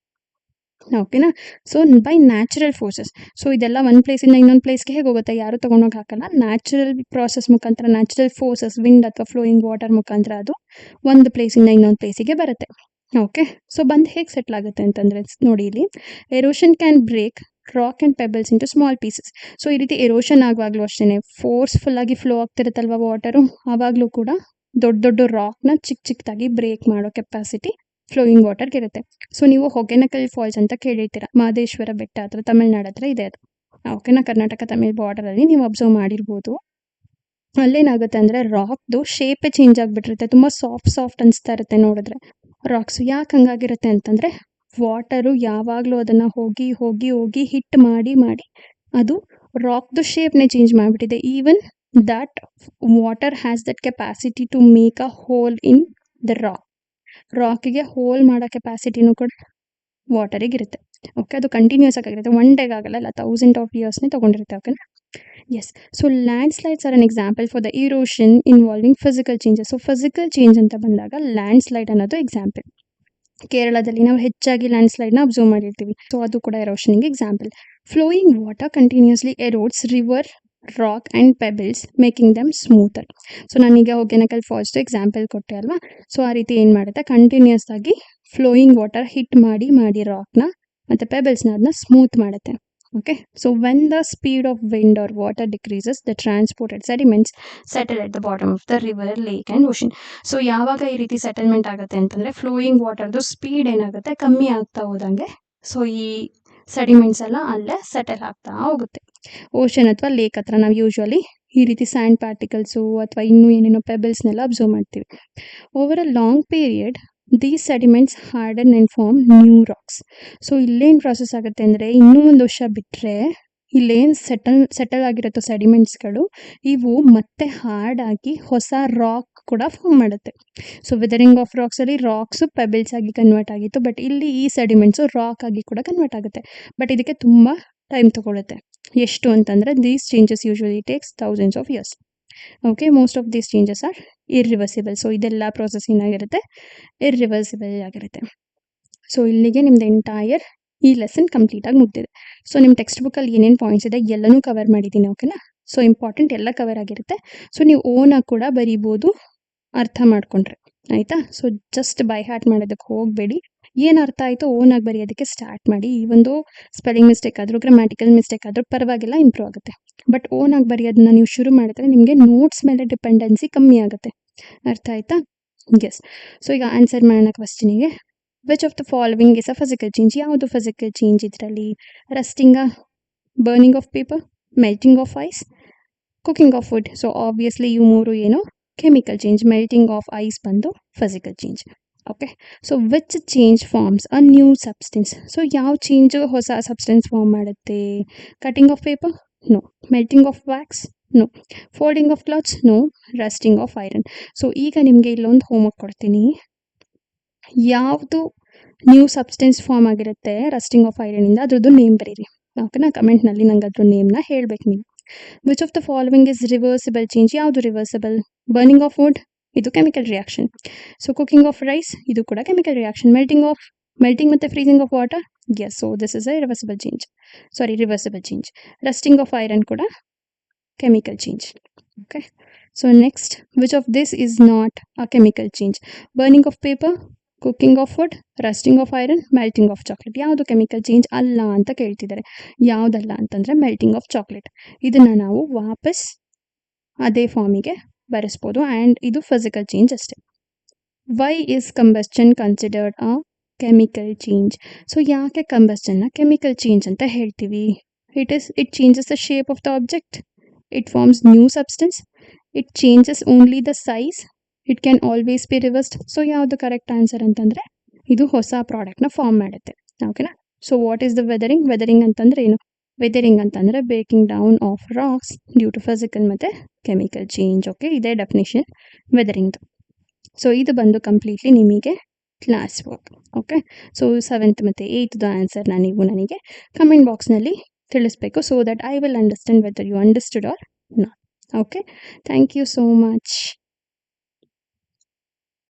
ಓಕೆನಾ. So by natural forces. So ಇದೆಲ್ಲ ಒಂದು ಪ್ಲೇಸಿಂದ ಇನ್ನೊಂದು ಪ್ಲೇಸ್ಗೆ ಹೇಗೆ ಹೋಗುತ್ತೆ, ಯಾರು ತೊಗೊಂಡೋಗಿ ಹಾಕಲ್ಲ. ನ್ಯಾಚುರಲ್ ಪ್ರಾಸೆಸ್ ಮುಖಾಂತರ, ನ್ಯಾಚುರಲ್ ಫೋರ್ಸಸ್, ವಿಂಡ್ ಅಥವಾ ಫ್ಲೋಯಿಂಗ್ ವಾಟರ್ ಮುಖಾಂತರ ಅದು ಒಂದು ಪ್ಲೇಸಿಂದ ಇನ್ನೊಂದು ಪ್ಲೇಸಿಗೆ ಬರುತ್ತೆ. ಓಕೆ. ಸೊ ಬಂದು ಹೇಗೆ ಸೆಟ್ಲ್ ಆಗುತ್ತೆ ಅಂತಂದರೆ, ನೋಡಿ ಇಲ್ಲಿ, erosion can break rock and pebbles into small pieces. So ಈ ರೀತಿ ಎರೋಷನ್ ಆಗುವಾಗಲೂ ಅಷ್ಟೇ, ಫೋರ್ಸ್ಫುಲ್ಲಾಗಿ ಫ್ಲೋ ಆಗ್ತಿರುತ್ತಲ್ವ ವಾಟರು, ಆವಾಗಲೂ ಕೂಡ ದೊಡ್ಡ ದೊಡ್ಡ ರಾಕ್ನ ಚಿಕ್ಕ ಚಿಕ್ಕದಾಗಿ ಬ್ರೇಕ್ ಮಾಡೋ ಕೆಪಾಸಿಟಿ ಫ್ಲೋಯಿಂಗ್ ವಾಟರ್ಗೆ ಇರುತ್ತೆ. ಸೊ ನೀವು ಹೊಗೆನಕಲ್ ಫಾಲ್ಸ್ ಅಂತ ಕೇಳಿರ್ತೀರ, ಮಹದೇಶ್ವರ ಬೆಟ್ಟ ಹತ್ರ, ತಮಿಳ್ನಾಡು ಹತ್ರ ಇದೆ ಅದು. ಓಕೆನಾ. ಕರ್ನಾಟಕ ತಮಿಳ್ ಬಾರ್ಡರಲ್ಲಿ ನೀವು ಅಬ್ಸರ್ವ್ ಮಾಡಿರ್ಬೋದು. ಅಲ್ಲೇನಾಗುತ್ತೆ ಅಂದರೆ ರಾಕ್ದು ಶೇಪೇ ಚೇಂಜ್ ಆಗಿಬಿಟ್ಟಿರುತ್ತೆ, ತುಂಬ ಸಾಫ್ಟ್ ಅನಿಸ್ತಾ ಇರುತ್ತೆ ನೋಡಿದ್ರೆ ರಾಕ್ಸು. ಯಾಕೆ ಹಂಗಾಗಿರುತ್ತೆ ಅಂತಂದರೆ, ವಾಟರು ಯಾವಾಗಲೂ ಅದನ್ನು ಹೋಗಿ ಹೋಗಿ ಹೋಗಿ ಹಿಟ್ ಮಾಡಿ ಮಾಡಿ ಅದು ರಾಕ್ದು ಶೇಪ್ನೇ ಚೇಂಜ್ ಮಾಡಿಬಿಟ್ಟಿದೆ. Even that water has that capacity to make a hole in the ರಾಕಿಗೆ ಹೋಲ್ ಮಾಡೋ ಕೆಪಾಸಿಟಿನೂ ಕೂಡ ವಾಟರಿಗಿರುತ್ತೆ. ಓಕೆ. ಅದು ಕಂಟಿನ್ಯೂಸ್ ಆಗಿರುತ್ತೆ, ಒನ್ ಡೇಗೆ ಆಗಲ್ಲ, 1000 of yearsನೇ ತೊಗೊಂಡಿರುತ್ತೆ. ಓಕೆನಾ. Yes. So landslides are an example for the erosion involving physical changes. So physical change ಅಂತ ಬಂದಾಗ ಲ್ಯಾಂಡ್ ಸ್ಲೈಡ್ ಅನ್ನೋದು ಎಕ್ಸಾಂಪಲ್. ಕೇರಳದಲ್ಲಿ ನಾವು ಹೆಚ್ಚಾಗಿ ಲ್ಯಾಂಡ್ ಸ್ಲೈಡ್ನ ಅಬ್ಸರ್ವ್ ಮಾಡಿರ್ತೀವಿ. ಸೊ ಅದು ಕೂಡ ಎರೋಷನ್ಗೆ example. Flowing water continuously erodes river, rock and pebbles, making them smoother. So ನಾನೀಗ ಹೊಗೆನಕಲ್ ಫಾಲ್ಸ್ದು ಎಕ್ಸಾಂಪಲ್ ಕೊಟ್ಟೆ ಅಲ್ವಾ. ಸೊ ಆ ರೀತಿ ಏನು ಮಾಡುತ್ತೆ, ಕಂಟಿನ್ಯೂಸ್ ಆಗಿ ಫ್ಲೋಯಿಂಗ್ ವಾಟರ್ ಹಿಟ್ ಮಾಡಿ ಮಾಡಿ ರಾಕ್ನ ಮತ್ತು ಪೆಬಲ್ಸ್ನ ಅದನ್ನ ಸ್ಮೂತ್ ಮಾಡುತ್ತೆ. Okay. So when the speed of wind or water decreases, the transported sediments settle at the bottom of the river, lake and ocean. So ಯಾವಾಗ ಈ ರೀತಿ ಸೆಟಲ್ಮೆಂಟ್ ಆಗುತ್ತೆ ಅಂತಂದರೆ, ಫ್ಲೋಯಿಂಗ್ ವಾಟರ್ದು ಸ್ಪೀಡ್ ಏನಾಗುತ್ತೆ, ಕಮ್ಮಿ ಆಗ್ತಾ ಹೋದಂಗೆ ಸೊ ಈ ಸೆಡಿಮೆಂಟ್ಸ್ ಎಲ್ಲ ಅಲ್ಲೇ ಸೆಟಲ್ ಆಗ್ತಾ ಹೋಗುತ್ತೆ. ಓಷನ್ ಅಥವಾ ಲೇಕ್ ಹತ್ರ ನಾವು ಯೂಶ್ವಲಿ ಈ ರೀತಿ ಸ್ಯಾಂಡ್ ಪಾರ್ಟಿಕಲ್ಸು ಅಥವಾ ಇನ್ನೂ ಏನೇನೋ ಪೆಬಲ್ಸ್ನೆಲ್ಲ ಅಬ್ಸರ್ವ್ ಮಾಡ್ತೀವಿ. Over a long period these sediments harden and form new rocks. So ಇಲ್ಲೇನು ಪ್ರಾಸೆಸ್ ಆಗುತ್ತೆ ಅಂದರೆ, ಇನ್ನೂ ಒಂದು ವರ್ಷ ಬಿಟ್ಟರೆ ಇಲ್ಲೇನು ಸೆಟಲ್ ಆಗಿರುತ್ತೋ ಸೆಡಿಮೆಂಟ್ಸ್ಗಳು, ಇವು ಮತ್ತೆ ಹಾರ್ಡಾಗಿ ಹೊಸ ರಾಕ್ ಕೂಡ ಫಾರ್ಮ್ ಮಾಡುತ್ತೆ. ಸೊ ವೆದರಿಂಗ್ ಆಫ್ ರಾಕ್ಸಲ್ಲಿ ರಾಕ್ಸು ಪೆಬಲ್ಸ್ ಆಗಿ ಕನ್ವರ್ಟ್ ಆಗಿತ್ತು, ಬಟ್ ಇಲ್ಲಿ ಈ ಸೆಡಿಮೆಂಟ್ಸು ರಾಕ್ ಆಗಿ ಕೂಡ ಕನ್ವರ್ಟ್ ಆಗುತ್ತೆ. ಬಟ್ ಇದಕ್ಕೆ ತುಂಬ ಟೈಮ್ ತೊಗೊಳುತ್ತೆ. ಎಷ್ಟು ಅಂತಂದರೆ, these changes usually takes thousands of years. Okay. Most of these changes are irreversible. So ಇದೆಲ್ಲ ಪ್ರೋಸೆಸ್ ಏನಾಗಿರುತ್ತೆ, ಇರ್ರಿವರ್ಸಿಬಲ್ ಆಗಿರುತ್ತೆ. ಸೊ ಇಲ್ಲಿಗೆ ನಿಮ್ದು ಎಂಟೈರ್ ಈ ಲೆಸನ್ ಕಂಪ್ಲೀಟಾಗಿ ಮುಗ್ದಿದೆ. ಸೊ ನಿಮ್ಮ ಟೆಕ್ಸ್ಟ್ ಬುಕ್ಕಲ್ಲಿ ಏನೇನು ಪಾಯಿಂಟ್ಸ್ ಇದೆ ಎಲ್ಲನೂ ಕವರ್ ಮಾಡಿದ್ದೀನಿ. ಓಕೆನಾ. ಸೊ ಇಂಪಾರ್ಟೆಂಟ್ ಎಲ್ಲ ಕವರ್ ಆಗಿರುತ್ತೆ. ಸೊ ನೀವು ಓನಾಗಿ ಕೂಡ ಬರೀಬೋದು ಅರ್ಥ ಮಾಡಿಕೊಂಡ್ರೆ. ಆಯಿತಾ? ಸೊ ಜಸ್ಟ್ ಬೈ ಹ್ಯಾಟ್ ಮಾಡೋದಕ್ಕೆ ಹೋಗಬೇಡಿ. ಏನು ಅರ್ಥ ಆಯಿತು ಓನಾಗಿ ಬರೆಯೋದಕ್ಕೆ ಸ್ಟಾರ್ಟ್ ಮಾಡಿ. ಈ ಒಂದು ಸ್ಪೆಲ್ಲಿಂಗ್ ಮಿಸ್ಟೇಕ್ ಆದರೂ ಗ್ರಾಮ್ಯಾಟಿಕಲ್ ಮಿಸ್ಟೇಕ್ ಆದರೂ ಪರವಾಗಿಲ್ಲ, ಇಂಪ್ರೂವ್ ಆಗುತ್ತೆ. ಬಟ್ ಓನಾಗಿ ಬರೆಯೋದನ್ನ ನೀವು ಶುರು ಮಾಡಿದ್ರೆ ನಿಮಗೆ ನೋಟ್ಸ್ ಮೇಲೆ ಡಿಪೆಂಡೆನ್ಸಿ ಕಮ್ಮಿ ಆಗುತ್ತೆ. ಅರ್ಥ ಆಯ್ತಾ? ಎಸ್. ಸೊ ಈಗ ಆನ್ಸರ್ ಮಾಡೋಣ ಕ್ವಶನಿಗೆ. Which of the following is a physical change? ಯಾವುದು ಫಿಸಿಕಲ್ ಚೇಂಜ್ ಇದರಲ್ಲಿ? Rusting, burning of paper, melting of ice, cooking of food. So obviously ಇವು ಮೂರು ಏನು chemical change. Melting of ice ಬಂದು physical change. Okay. So which change forms a new substance? So ಯಾವ change ಹೊಸ substance form ಮಾಡುತ್ತೆ? Cutting of paper? No. Melting of wax? No. Folding of clothes? No. Rusting of iron. So ಈಗ ನಿಮಗೆ ಇಲ್ಲೊಂದು homework ಕೊಡ್ತೀನಿ. ಯಾವುದು new substance form ಆಗಿರುತ್ತೆ rusting of ಐರನಿಂದ, ಅದ್ರದ್ದು ನೇಮ್ ಬರೀರಿ. ಓಕೆನಾ? ಕಮೆಂಟ್ನಲ್ಲಿ ನಂಗೆ ಅದ್ರ ನೇಮ್ನ ಹೇಳ್ಬೇಕು ನೀವು. Which of the following is reversible change? ಯಾವುದು ರಿವರ್ಸಿಬಲ್? ಬರ್ನಿಂಗ್ ಆಫ್ ವುಡ್, ಇದು chemical reaction. So cooking of rice, ಇದು ಕೂಡ ಕೆಮಿಕಲ್ ರಿಯಾಕ್ಷನ್. ಮೆಲ್ಟಿಂಗ್ ಮತ್ತು freezing of water, yes. So this is a reversible change. Rusting of iron ಕೂಡ chemical change. Okay. So next, which of this is not a chemical change? Burning of paper, cooking of food, rusting of iron, melting of chocolate. ಯಾವುದು chemical change ಅಲ್ಲ ಅಂತ ಕೇಳ್ತಿದ್ದಾರೆ. ಯಾವುದಲ್ಲ ಅಂತಂದರೆ melting of chocolate. ಇದನ್ನು ನಾವು ವಾಪಸ್ ಅದೇ ಫಾರ್ಮಿಗೆ ಬರೆಸ್ಬೋದು ಆ್ಯಂಡ್ ಇದು ಫಿಸಿಕಲ್ ಚೇಂಜ್ ಅಷ್ಟೇ. Why is combustion considered a chemical change? So ಯಾಕೆ ಕಂಬಸ್ಟನ್ನ ಕೆಮಿಕಲ್ ಚೇಂಜ್ ಅಂತ ಹೇಳ್ತೀವಿ? It changes the shape of the object, it forms new substance, it changes only the size, it can always be reversed. So ಯಾವುದು correct answer ಅಂತಂದರೆ ಇದು ಹೊಸ ಪ್ರಾಡಕ್ಟ್ನ form ಮಾಡುತ್ತೆ. ಓಕೆನಾ? So what is the weathering? Weathering ಅಂತಂದರೆ ಏನು? Weathering ಅಂತಂದರೆ breaking down of racks due to physical ಮತ್ತು ಕೆಮಿಕಲ್ ಚೇಂಜ್. ಓಕೆ, ಇದೇ ಡೆಫಿನೇಷನ್ ವೆದರಿಂಗ್ದು. ಸೊ ಇದು ಬಂದು ಕಂಪ್ಲೀಟ್ಲಿ ನಿಮಗೆ class work. Okay. So 7th ಮತ್ತು 8th ಆನ್ಸರ್ನ ನೀವು ನನಗೆ ಕಮೆಂಟ್ ಬಾಕ್ಸ್ನಲ್ಲಿ ತಿಳಿಸ್ಬೇಕು, so that I will understand whether you understood or not. Okay. Thank you so much.